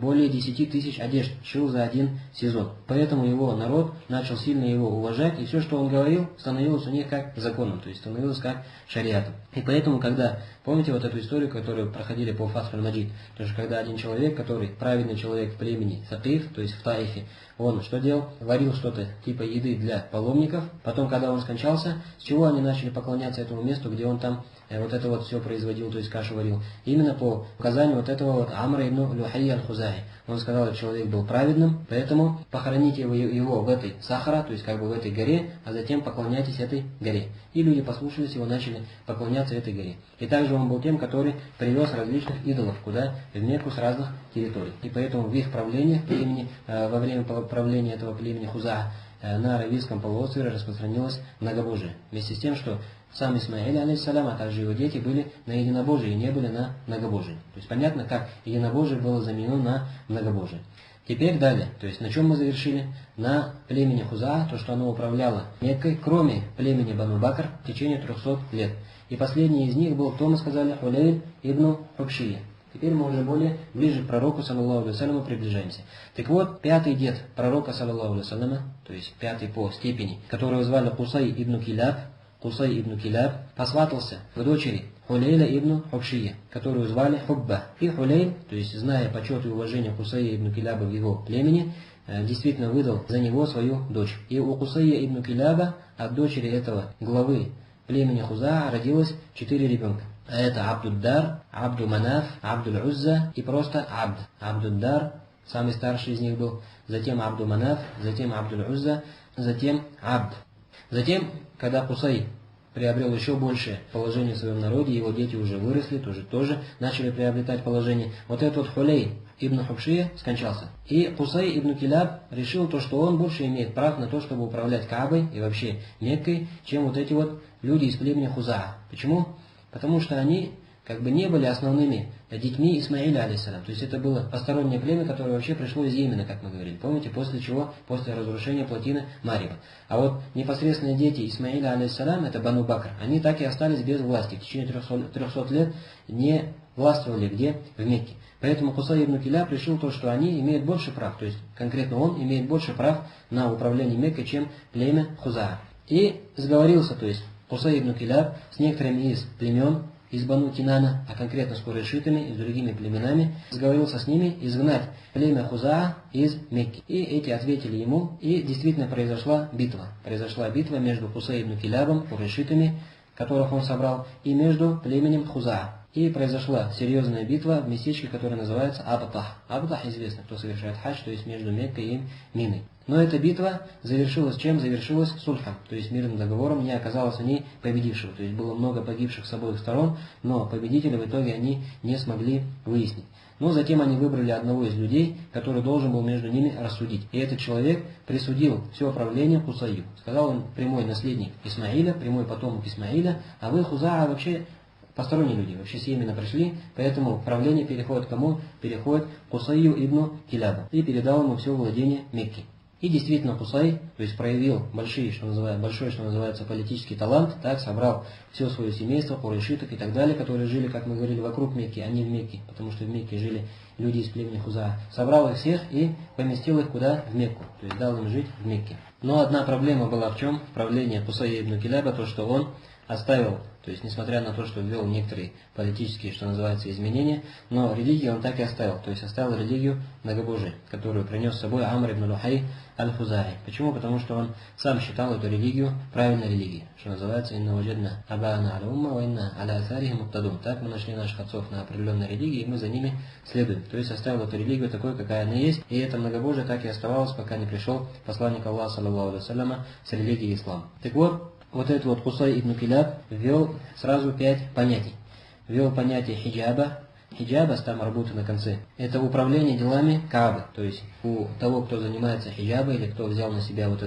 более 10 тысяч одежд шил за один сезон. Поэтому его народ начал сильно его уважать, и все, что он говорил, становилось у них как законом, то есть становилось как шариатом. И поэтому, когда, помните вот эту историю, которую проходили по Фатх аль-Маджид, то есть когда один человек, который праведный человек в племени Сакиф, то есть в Таифе, он что делал? Варил что-то типа еды для паломников. Потом, когда он скончался, с чего они начали поклоняться этому месту, где он там вот это вот все производил, то есть кашу варил? Именно по указанию вот этого вот Амра ибн Лухай аль-Хузаи. Он сказал, что человек был праведным, поэтому похороните его в этой Сахара, то есть как бы в этой горе, а затем поклоняйтесь этой горе. И люди послушались его, начали поклоняться этой горе. И также он был тем, который привез различных идолов куда? В Мекку с разных территорий. И поэтому в их правлении, во время правления этого племени Хузаа на Аравийском полуострове распространилось многобожие. Вместе с тем, что сам Исмаиль, алейхиссалям, а также его дети были на единобожии и не были на многобожии. То есть понятно, как единобожие было заменено на многобожие. Теперь далее, то есть на чем мы завершили? На племени Хузаа, то, что оно управляло Меккой, кроме племени Бану Бакр, в течение 300 лет. И последний из них был, кто мы сказали, Хулейль ибн Хубшия. Теперь мы уже ближе к пророку, саллаллаху алейхи вассаляму, приближаемся. Так вот, пятый дед пророка, саллаллаху алейхи вассаляма, то есть пятый по степени, которого звали Кусай ибн Киляб, посватался к дочери Хулейля ибн Хубшия, которую звали Хубба. И Хулейль, то есть зная почет и уважение Кусая ибн Киляба в его племени, действительно выдал за него свою дочь. И у Кусая ибн Киляба от дочери этого главы племени Хузаа родилось 4 ребенка. Это Абдуддар, Абду Манаф, Абдуль Узза и просто Абд. Абдуддар, самый старший из них был, затем Абду Манаф, затем Абдуль Узза, затем Абд. Затем, когда Кусай приобрел еще большее положение в своем народе, его дети уже выросли, тоже начали приобретать положение. Вот этот вот Хулей ибн Хубшия скончался. И Кусай ибн Киляб решил то, что он больше имеет прав на то, чтобы управлять Каабой и вообще Меккой, чем вот эти вот люди из племени Хузаа. Почему? Потому что они как бы не были основными детьми Исмаиля, алейхиссалям. То есть это было постороннее племя, которое вообще пришло из Йемена, как мы говорили. Помните, после чего? После разрушения плотины Марива. А вот непосредственные дети Исмаиля, алейхиссалям, это Бану Бакр, они так и остались без власти. В течение 300 лет не властвовали где? В Мекке. Поэтому Кусай ибн Киляб решил то, что они имеют больше прав. То есть конкретно он имеет больше прав на управление Меккой, чем племя Хузаа. И сговорился, то есть Кусай ибн Киляб с некоторыми из племен, из Бану Кинана, а конкретно с курайшитами и с другими племенами, сговорился с ними изгнать племя Хузаа из Мекки. И эти ответили ему, и действительно произошла битва. Произошла битва между Кусай ибн Килябом, курайшитами, которых он собрал, и между племенем Хузаа. И произошла серьезная битва в местечке, которое называется Абтах. Абтах известно, кто совершает хадж, то есть между Меккой и Миной. Но эта битва завершилась чем? Завершилась сульхом, то есть мирным договором, не оказалось в ней победившего. То есть было много погибших с обоих сторон, но победителя в итоге они не смогли выяснить. Но затем они выбрали одного из людей, который должен был между ними рассудить. И этот человек присудил все правление Кусаю. Сказал он: прямой наследник Исмаиля, прямой потомок Исмаиля, а вы, Хузаа, вообще посторонние люди, вообще с Йемена пришли, поэтому правление переходит к кому? Переходит к Кусаю ибн Килябу. И передал ему все владение Мекки. И действительно Кусай, то есть проявил большой, что называется, политический талант, так, собрал все свое семейство, курайшитов и так далее, которые жили, как мы говорили, вокруг Мекки, а не в Мекке, потому что в Мекке жили люди из племени Хузаа. Собрал их всех и поместил их куда? В Мекку, то есть дал им жить в Мекке. Но одна проблема была в чем? В правлении Кусая ибн Киляба, то, что он оставил, то есть несмотря на то, что ввел некоторые политические, что называется, изменения, но религию он так и оставил, то есть оставил религию многобожия, которую принес с собой Амр ибн Лухай аль-Хузаи. Почему? Потому что он сам считал эту религию правильной религией, что называется «Инна ваджадна абаана аля умма ва инна аля асарихи муктадун». Так мы нашли наших отцов на определенной религии, и мы за ними следуем. То есть оставил эту религию такой, какая она есть, и это многобожие так и оставалось, пока не пришел посланник Аллаха, саллаллаху алейхи ва салляма, с религией ислам. Так вот этот вот Кусай ибн Киляб ввел сразу 5 понятий. Ввел понятие хиджаба. Хиджаба, там работа на конце. Это управление делами Каабы. То есть у того, кто занимается хиджабой, или кто взял на себя вот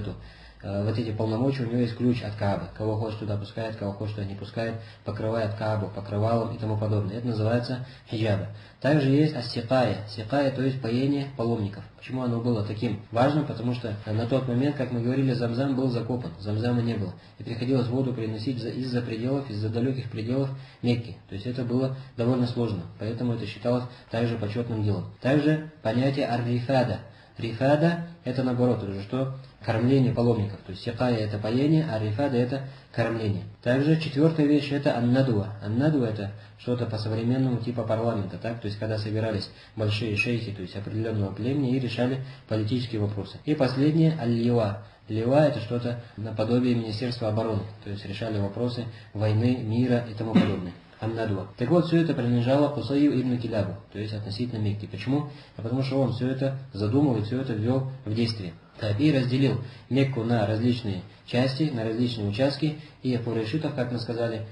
эти полномочия, у него есть ключ от Каабы. Кого хочет туда пускает, кого хочет туда не пускает, покрывает Каабу покрывалом и тому подобное. Это называется хиджаба. Также есть ас-сикая. Сикая, то есть поение паломников. Почему оно было таким важным? Потому что на тот момент, как мы говорили, Замзам был закопан, Замзама не было. И приходилось воду приносить из-за пределов, из-за далеких пределов Мекки. То есть это было довольно сложно. Поэтому это считалось также почетным делом. Также понятие ар-рифада. Рифада это наоборот уже что? Кормление паломников. То есть сикая это поение, а рифада это кормление. Также четвертая вещь это аннадуа. Аннадуа это что-то по-современному типа парламента. Так? То есть когда собирались большие шейхи, то есть определенного племени и решали политические вопросы. И последнее аль-лива. Лива это что-то наподобие Министерства обороны. То есть решали вопросы войны, мира и тому подобное. Аннадуа. Так вот, все это принадлежало Кусаю ибн Килябу, то есть относительно Мекки. Почему? Потому что он все это задумал и все это ввел в действие. Так, и разделил Мекку на различные части, на различные участки, и курайшитов, как мы сказали,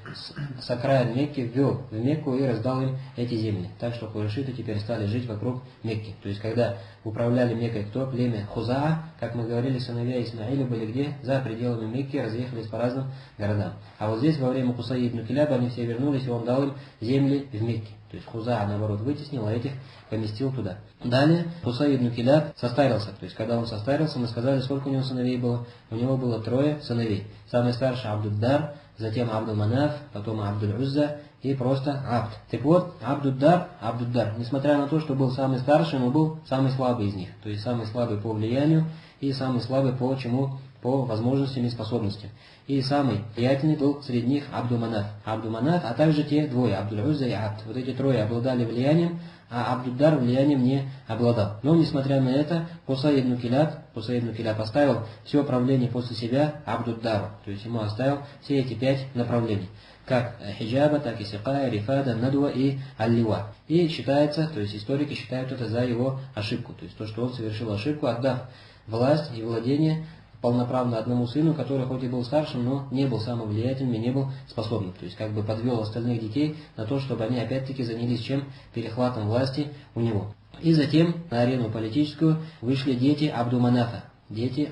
с окраин Мекки ввел в Мекку и раздал им эти земли. Так что курайшиты теперь стали жить вокруг Мекки. То есть, когда управляли Меккой кто? Племя Хузаа, как мы говорили, сыновья Исмаиля были где? За пределами Мекки, разъехались по разным городам. А вот здесь, во время Кусая ибн Киляба, они все вернулись, и он дал им земли в Мекке. То есть Хузаа, наоборот, вытеснил, а этих поместил туда. Далее Кусай ибн Киляб состарился. То есть, когда он состарился, мы сказали, сколько у него сыновей было. У него было 3 сыновей. Самый старший Абдуддар, затем Абдул-Манаф, потом Абдуль-Узза и просто Абд. Так вот, Абдуддар, несмотря на то, что был самый старший, но был самый слабый из них. То есть, самый слабый по влиянию и самый слабый по чему? По возможностям и способностям. И самый влиятельный был среди них Абдул-Манаф, а также те 2, Абдуль-Узза и Абд. Вот эти 3 обладали влиянием, а Абдуддар влиянием не обладал. Но, несмотря на это, Кусай ибн Киляб оставил все правление после себя Абдуддару. То есть ему оставил все эти 5 направлений. Как хиджаба, так и сикая, рифада, надуа и аль-лива. И считается, то есть историки считают это за его ошибку. То есть то, что он совершил ошибку, отдав власть и владение полноправно одному сыну, который хоть и был старшим, но не был самым влиятельным и не был способным. То есть как бы подвел остальных детей на то, чтобы они опять-таки занялись чем? Перехватом власти у него. И затем на арену политическую вышли дети Абду-Манафа. То есть,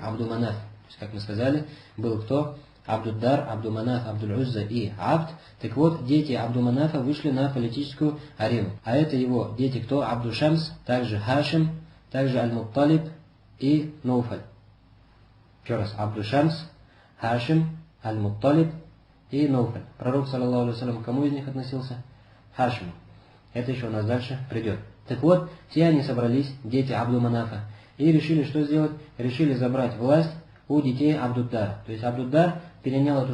как мы сказали, был кто? Абдуддар, Абду-Манаф, Абдуль-Узза и Абд. Так вот, дети Абду-Манафа вышли на политическую арену. А это его дети кто? Абду-Шамс, также Хашим, также Аль-Мутталиб и Науфаль. Еще раз, Абду-Шамс, Хашим, Аль-Мутталиб и Науфаль. Пророк, саллаллаху алейхи ва саллям, к кому из них относился? Хашиму. Это еще у нас дальше придет. Так вот, все они собрались, дети Абду-Манафа, и решили что сделать? Решили забрать власть у детей Абдуддара. То есть Абдуддар перенял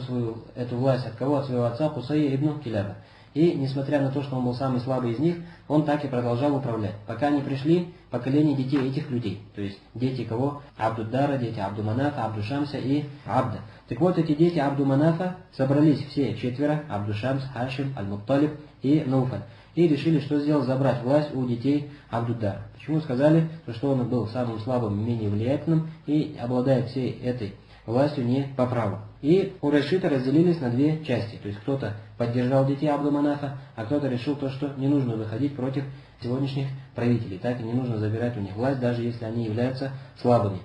эту власть от кого? От своего отца Кусая ибн Киляба. И несмотря на то, что он был самый слабый из них, он так и продолжал управлять. Пока не пришли поколение детей этих людей. То есть дети кого? Абдуддара, дети Абду-Манафа, Абду-Шамса и Абда. Так вот, эти дети Абду-Манафа собрались все 4, Абду-Шамс, Хашим, Аль-Мутталиб и Науфаль. И решили, что сделать? Забрать власть у детей Абдуддара. Почему сказали, что он был самым слабым, менее влиятельным и обладает всей этой властью не по праву. И курайшиты разделились на 2 части. То есть кто-то поддержал детей Абду-Манафа, а кто-то решил то, что не нужно выходить против сегодняшних правителей. Так и не нужно забирать у них власть, даже если они являются слабыми.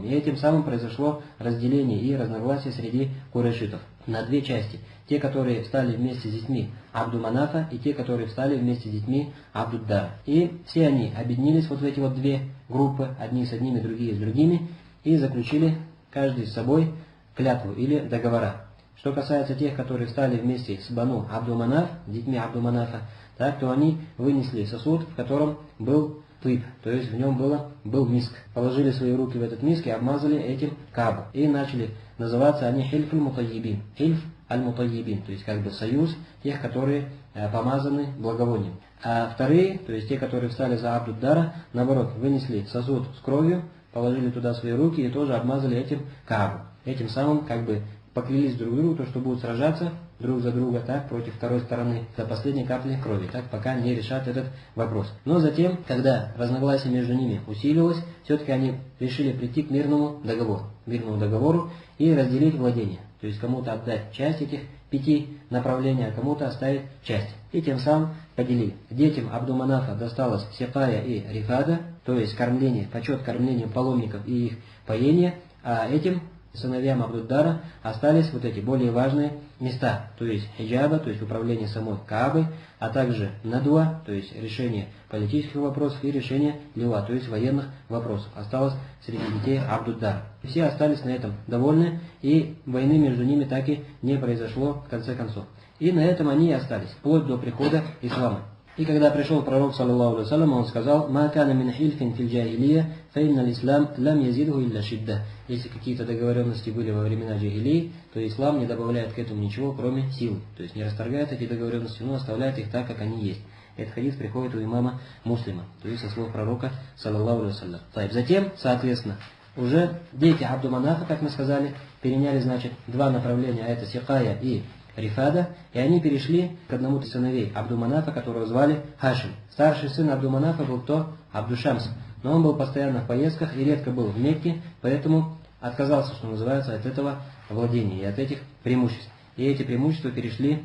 И этим самым произошло разделение и разногласие среди курайшитов. на две части. Те, которые встали вместе с детьми Абду-Манафа, и те, которые встали вместе с детьми Абдуд-Дара. И все они объединились вот в эти вот две группы, одни с одними, другие с другими, и заключили каждый с собой клятву или договора. Что касается тех, которые встали вместе с Бану Абду-Манаф, детьми Абду-Манафа, так, то они вынесли сосуд, в котором был тып, то есть в нем был миск. Положили свои руки в этот миск и обмазали этим Каабу. И начали называться они Хильф аль-Мутайибин. Хильф аль-Мутайибин, то есть как бы союз тех, которые помазаны благовонием. А вторые, то есть те, которые встали за Абдуд-Дара, наоборот, вынесли сосуд с кровью, положили туда свои руки и тоже обмазали этим Каабу. Этим самым как бы поклялись друг другу, то, что будут сражаться друг за друга так, против второй стороны до последней капли крови, так, пока не решат этот вопрос. Но затем, когда разногласие между ними усилилось, все-таки они решили прийти к мирному договору и разделить владение. То есть кому-то отдать часть этих 5 направлений, а кому-то оставить часть. И тем самым поделили. Детям Абду-Манафа досталось Сикая и Рифада, то есть кормление, почет кормлением паломников и их поение, а этим сыновьям Абдуд-Дара остались вот эти более важные места, то есть хиджаба, то есть управление самой Каабой, а также надуа, то есть решение политических вопросов и решение лила, то есть военных вопросов. Осталось среди детей Абдуд-Дара. Все остались на этом довольны, и войны между ними так и не произошло в конце концов. И на этом они и остались, вплоть до прихода ислама. И когда пришел пророк, саллаллаху алейхи вассалям, он сказал: «Ма кана мин хильфин фил джахилия, фа инна ислам лам язидху илля шидда». Если какие-то договоренности были во времена джахилии, то ислам не добавляет к этому ничего, кроме силы. То есть не расторгает эти договоренности, но оставляет их так, как они есть. Этот хадис приходит у имама Муслима, то есть со слов пророка, саллаллаху алейхи вассалям. Затем, соответственно, уже дети Абду-Манафа, как мы сказали, переняли, значит, 2 направления, а это Сикая и Рифада, и они перешли к одному из сыновей Абду-Манафа, которого звали Хашим. Старший сын Абду-Манафа был кто? Абду-Шамс. Но он был постоянно в поездках и редко был в Мекке, поэтому отказался, что называется, от этого владения и от этих преимуществ. И эти преимущества перешли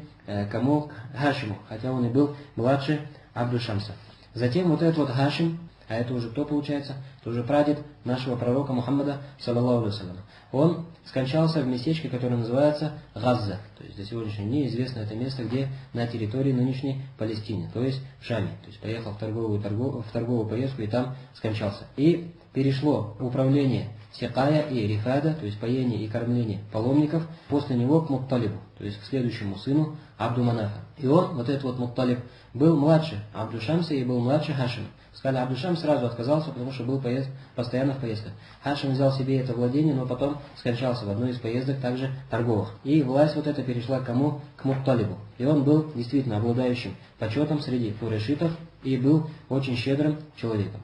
кому? К Хашиму, хотя он и был младше Абду-Шамса. Затем вот этот вот Хашим, а это уже кто получается? Это уже прадед нашего пророка Мухаммада, саллаллаху алейхи вассалям. Он скончался в местечке, которое называется Газза. То есть до сегодняшнего дня известно это место, где на территории нынешней Палестины, то есть в Шаме. То есть поехал в торговую поездку и там скончался. И перешло управление Сикая и Рифада, то есть поение и кормление паломников, после него к Мутталибу, то есть к следующему сыну Абду-Манафа. И он, вот этот вот Мутталиб, был младше Абду-Шамса и был младше Хашима. Сказали, Абду-Шамс сразу отказался, потому что был постоянно в поездках. Хашим взял себе это владение, но потом скончался в одной из поездок, также торговых. И власть вот эта перешла к кому? К Мутталибу. И он был действительно обладающим почетом среди курешитов и был очень щедрым человеком.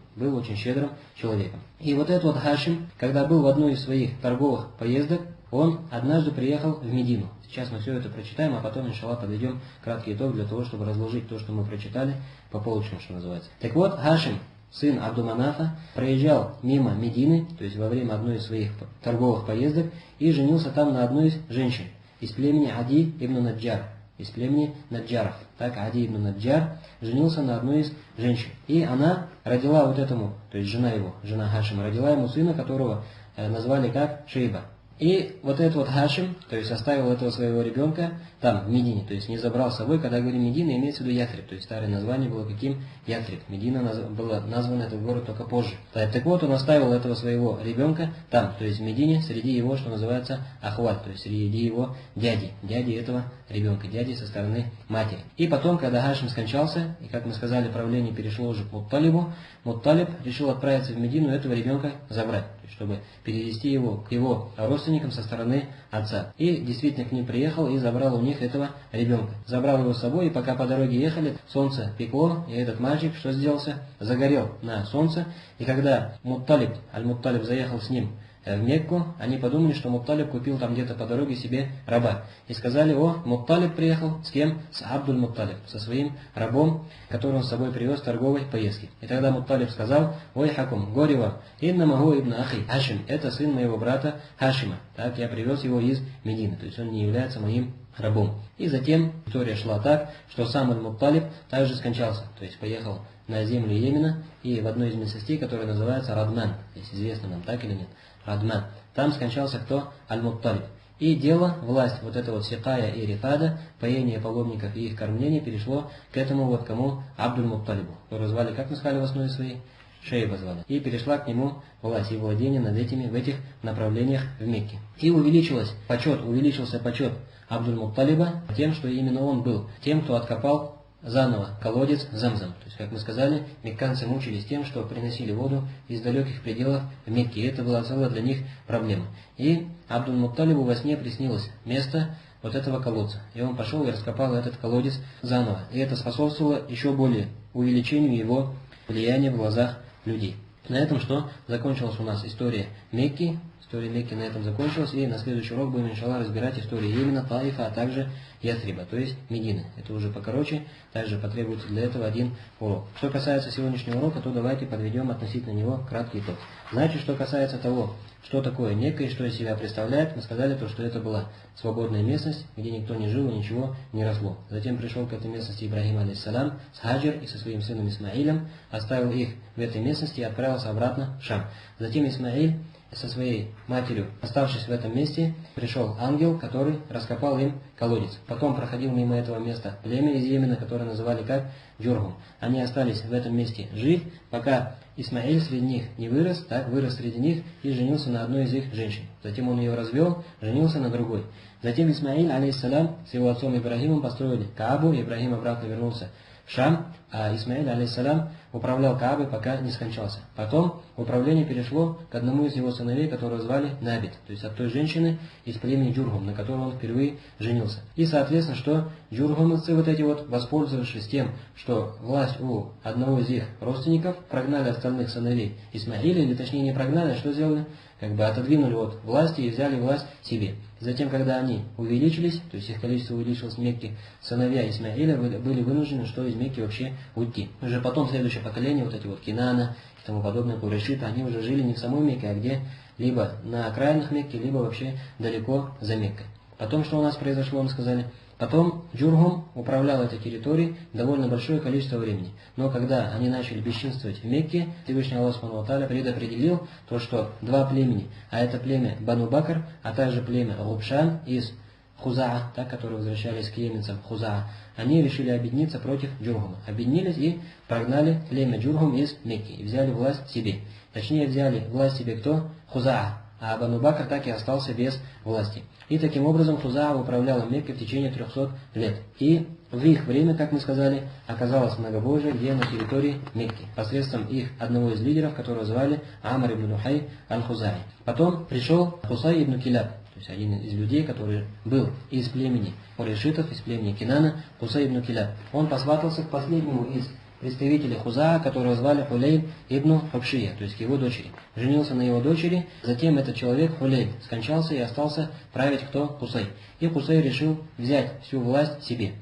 И вот этот вот Хашим, когда был в одной из своих торговых поездок, он однажды приехал в Медину. Сейчас мы все это прочитаем, а потом, иншаллах, подведем краткий итог для того, чтобы разложить то, что мы прочитали, по полочкам, что называется. Так вот, Хашим, сын Абду-Манафа, проезжал мимо Медины, то есть во время одной из своих торговых поездок, и женился там на одной из женщин из племени Ади ибн Наджар, из племени Наджаров. Так, Ади ибн Наджар женился на одной из женщин. И она родила вот этому, то есть жена Хашима, родила ему сына, которого назвали как Шейба. И вот этот вот Хашим, то есть оставил этого своего ребенка там, в Медине, то есть не забрал с собой. Когда говорим Медина, имеется в виду Ятриб, то есть старое название было каким? Ятриб. Медина была названа этот город только позже. Так вот, он оставил этого своего ребенка там, то есть в Медине, среди его, что называется, ахват, то есть среди его дяди этого ребенка, дяди со стороны матери. И потом, когда Хашим скончался, и как мы сказали, правление перешло уже к Мутталибу, Мутталиб решил отправиться в Медину этого ребенка забрать, чтобы перевести его к его родственникам со стороны отца. И действительно к ним приехал и забрал у них этого ребенка. Забрал его с собой, и пока по дороге ехали, солнце пекло, и этот мальчик, что сделался? Загорел на солнце. И когда Аль-Мутталиб заехал с ним в Мекку, они подумали, что Мутталиб купил там где-то по дороге себе раба. И сказали: о, Мутталиб приехал, с кем? С Абдуль-Мутталиб, со своим рабом, который он с собой привез в торговой поездке. И тогда Мутталиб сказал: ой, хакум, горе вам, инна магу ибн ахи Хашим, это сын моего брата Хашима. Так, я привез его из Медины, то есть он не является моим рабом. И затем история шла так, что сам Аль-Мутталиб также скончался, то есть поехал на землю Йемена, и в одной из местностей, которая называется Радман, если известно нам, так или нет, Радман. Там скончался кто? Аль-Мутталиб. И дело, власть, вот это вот сикая и рифада, поение паломников и их кормление перешло к этому вот кому Абдуль-Мутталибу, которого звали, как мы сказали в основе своей, Шейба звали. И перешла к нему власть и владение над этими, в этих направлениях в Мекке. И увеличился почет Абдуль-Мутталиба тем, что именно он был тем, кто откопал заново колодец Замзам. То есть, как мы сказали, мекканцы мучились тем, что приносили воду из далеких пределов в Мекке. И это была целая для них проблема. И Абдуль-Мутталибу во сне приснилось место вот этого колодца. И он пошел и раскопал этот колодец заново. И это способствовало еще более увеличению его влияния в глазах людей. На этом что? Закончилась у нас история Мекки. История Мекки на этом закончилась. И на следующий урок будем, иншаллах, разбирать историю Йемена, Таифа, а также Ясриба, то есть Медины. Это уже покороче, также потребуется для этого один урок. Что касается сегодняшнего урока, то давайте подведем относительно него краткий итог. Значит, что касается того, что такое Мекка и что из себя представляет, мы сказали то, что это была свободная местность, где никто не жил и ничего не росло. Затем пришел к этой местности Ибрахим алейхиссалям с Хаджир и со своим сыном Исмаилем, оставил их в этой местности и отправился обратно в Шам. Затем Исмаиль со своей матерью, оставшись в этом месте, пришел ангел, который раскопал им колодец. Потом проходил мимо этого места племя из Йемена, которое называли как Джургум. Они остались в этом месте жить, пока Исмаиль среди них не вырос, так вырос среди них и женился на одной из их женщин. Затем он ее развел, женился на другой. Затем Исмаиль, алейхиссалям, с его отцом Ибрахимом построили Каабу, Ибрахим обратно вернулся в Шам, а Исмаиль, алейхиссалям, управлял Каабой, пока не скончался. Потом управление перешло к одному из его сыновей, которого звали Набит, то есть от той женщины из племени Джургум, на которой он впервые женился. И, соответственно, что джургумовцы вот эти вот, воспользовавшись тем, что власть у одного из их родственников, прогнали остальных сыновей Исмаиля, или точнее не прогнали, а что сделали? Как бы отодвинули от власти и взяли власть себе. Затем, когда они увеличились, то есть их количество увеличилось в Мекке, сыновья Исмаиля были вынуждены, что из Мекки вообще уйти. Уже потом следующее поколение, вот эти вот Кинана и тому подобное, Курайшиты, они уже жили не в самой Мекке, а где либо на окраинах Мекки, либо вообще далеко за Меккой. Потом что у нас произошло, мы сказали? Потом Джургум управлял этой территорией довольно большое количество времени. Но когда они начали бесчинствовать в Мекке, Всевышний Аллах Субхану ва Тааля предопределил то, что два племени, а это племя Бану Бакр, а также племя Губшан из Хузаа, так, которые возвращались к йеменцам Хузаа, они решили объединиться против Джургума. Объединились и прогнали племя Джургум из Мекки и взяли власть себе. Точнее, взяли власть себе кто? Хузаа. А Бану Бакр так и остался без власти. И таким образом Хузаа управляла Меккой в течение 300 лет. И в их время, как мы сказали, оказалось многобожие, где на территории Мекки, посредством их одного из лидеров, которого звали Амар ибн Нухай аль-Хузаи. Потом пришел Хусай ибн Киляб, то есть один из людей, который был из племени Курайшитов, из племени Кинана, Хусай ибн Киляб. Он посватался к последнему из представителей Хузаа, которого звали Хулейб ибн Хабшия, то есть к его дочери. Женился на его дочери, затем этот человек, Хулейб, скончался и остался править кто? Хусай. И Хусай решил взять всю власть себе.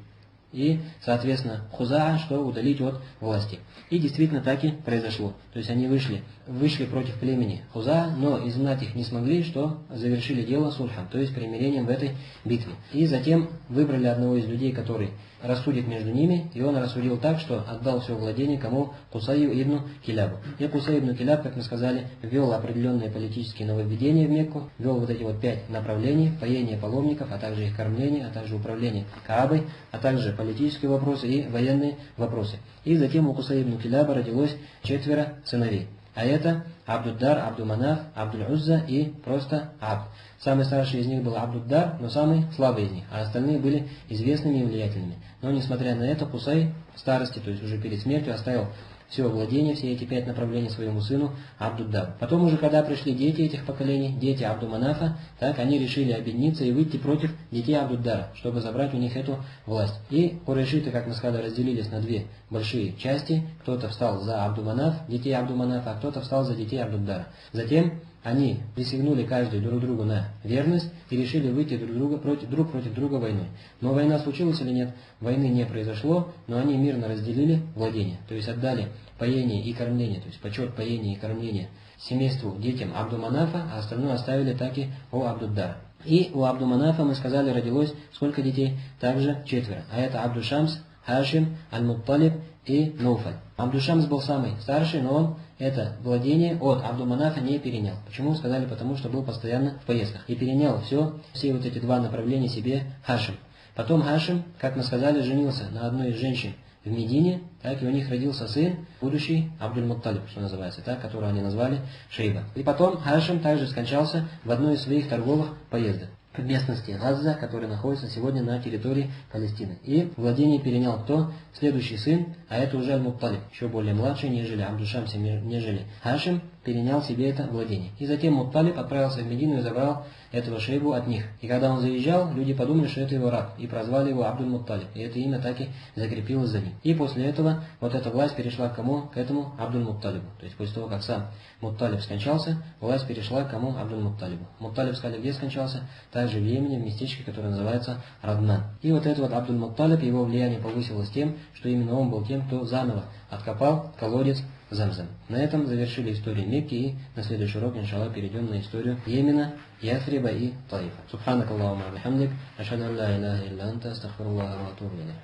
И, соответственно, Хузаа, что удалить от власти. И действительно так и произошло. То есть они вышли против племени Хузаа, но изгнать их не смогли, что завершили дело сульхом, то есть примирением в этой битве. И затем выбрали одного из людей, который рассудит между ними, и он рассудил так, что отдал все владение кому? Кусаю ибн Килябу. И Кусай ибн Киляб, как мы сказали, ввел определенные политические нововведения в Мекку, ввел вот эти вот 5 направлений: поение паломников, а также их кормление, а также управление Каабой, а также политические вопросы и военные вопросы. И затем у Кусай ибн Киляба родилось 4 сыновей. А это Абдуддар, Абдуманаф, Абдуль-Узза и просто Абд. Самый старший из них был Абдуддар, но самый слабый из них, а остальные были известными и влиятельными. Но несмотря на это, Кусай в старости, то есть уже перед смертью, оставил все владение, все эти 5 направлений своему сыну Абдуддару. Потом уже, когда пришли дети этих поколений, дети Абдуманафа, так они решили объединиться и выйти против детей Абдуддара, чтобы забрать у них эту власть. И курайшиты, как мы сказали, разделились на 2 большие части. Кто-то встал за Абдуманаф, детей Абдуманафа, а кто-то встал за детей Абдуддара. Затем они присягнули каждый друг другу на верность и решили выйти друг против друга войной. Но война случилась или нет? Войны не произошло, но они мирно разделили владение. То есть отдали поение и кормление, то есть почет поения и кормления семейству, детям Абдуманафа, а остальное оставили так и у Абдуддара. И у Абдуманафа, мы сказали, родилось сколько детей? Также 4. А это Абдушамс, Хашим, Аль-Мутталиб и Нуфаль. Абдушамс был самый старший, но он это владение от Абду-Манафа не перенял. Почему? Сказали, потому что был постоянно в поездках. И перенял все вот эти два направления себе Хашим. Потом Хашим, как мы сказали, женился на одной из женщин в Медине, так и у них родился сын, будущий Абдуль-Мутталиб, что называется, так, которого они назвали Шейба. И потом Хашим также скончался в одной из своих торговых поездок в местности Газза, которая находится сегодня на территории Палестины. И владение перенял кто? Следующий сын, а это уже Аль-Мутталиб, еще более младший, нежели Абдушамс, нежели Хашим, перенял себе это владение. И затем Мутталиб отправился в Медину и забрал этого Шейбу от них. И когда он заезжал, люди подумали, что это его раб, и прозвали его Абдуль-Мутталиб. И это имя так и закрепилось за ним. И после этого вот эта власть перешла к кому? К этому Абдуль-Мутталибу. То есть после того, как сам Мутталиб скончался, власть перешла к кому? Абдуль-Мутталибу. Мутталиб, сказали, где скончался? Также в Йемене, в местечке, которое называется Раднан. И вот этот вот Абдуль-Мутталиб, его влияние повысилось тем, что именно он был тем, кто заново откопал колодец Замзам. На этом завершили историю Мекки, и на следующий урок, иншаллах, перейдем на историю Йемена, Яфриба и Таифа. Субханак Аллахумма бихамдик, ашхаду ан ла иляха илля анта, астагфируллаха ва атубу илейх.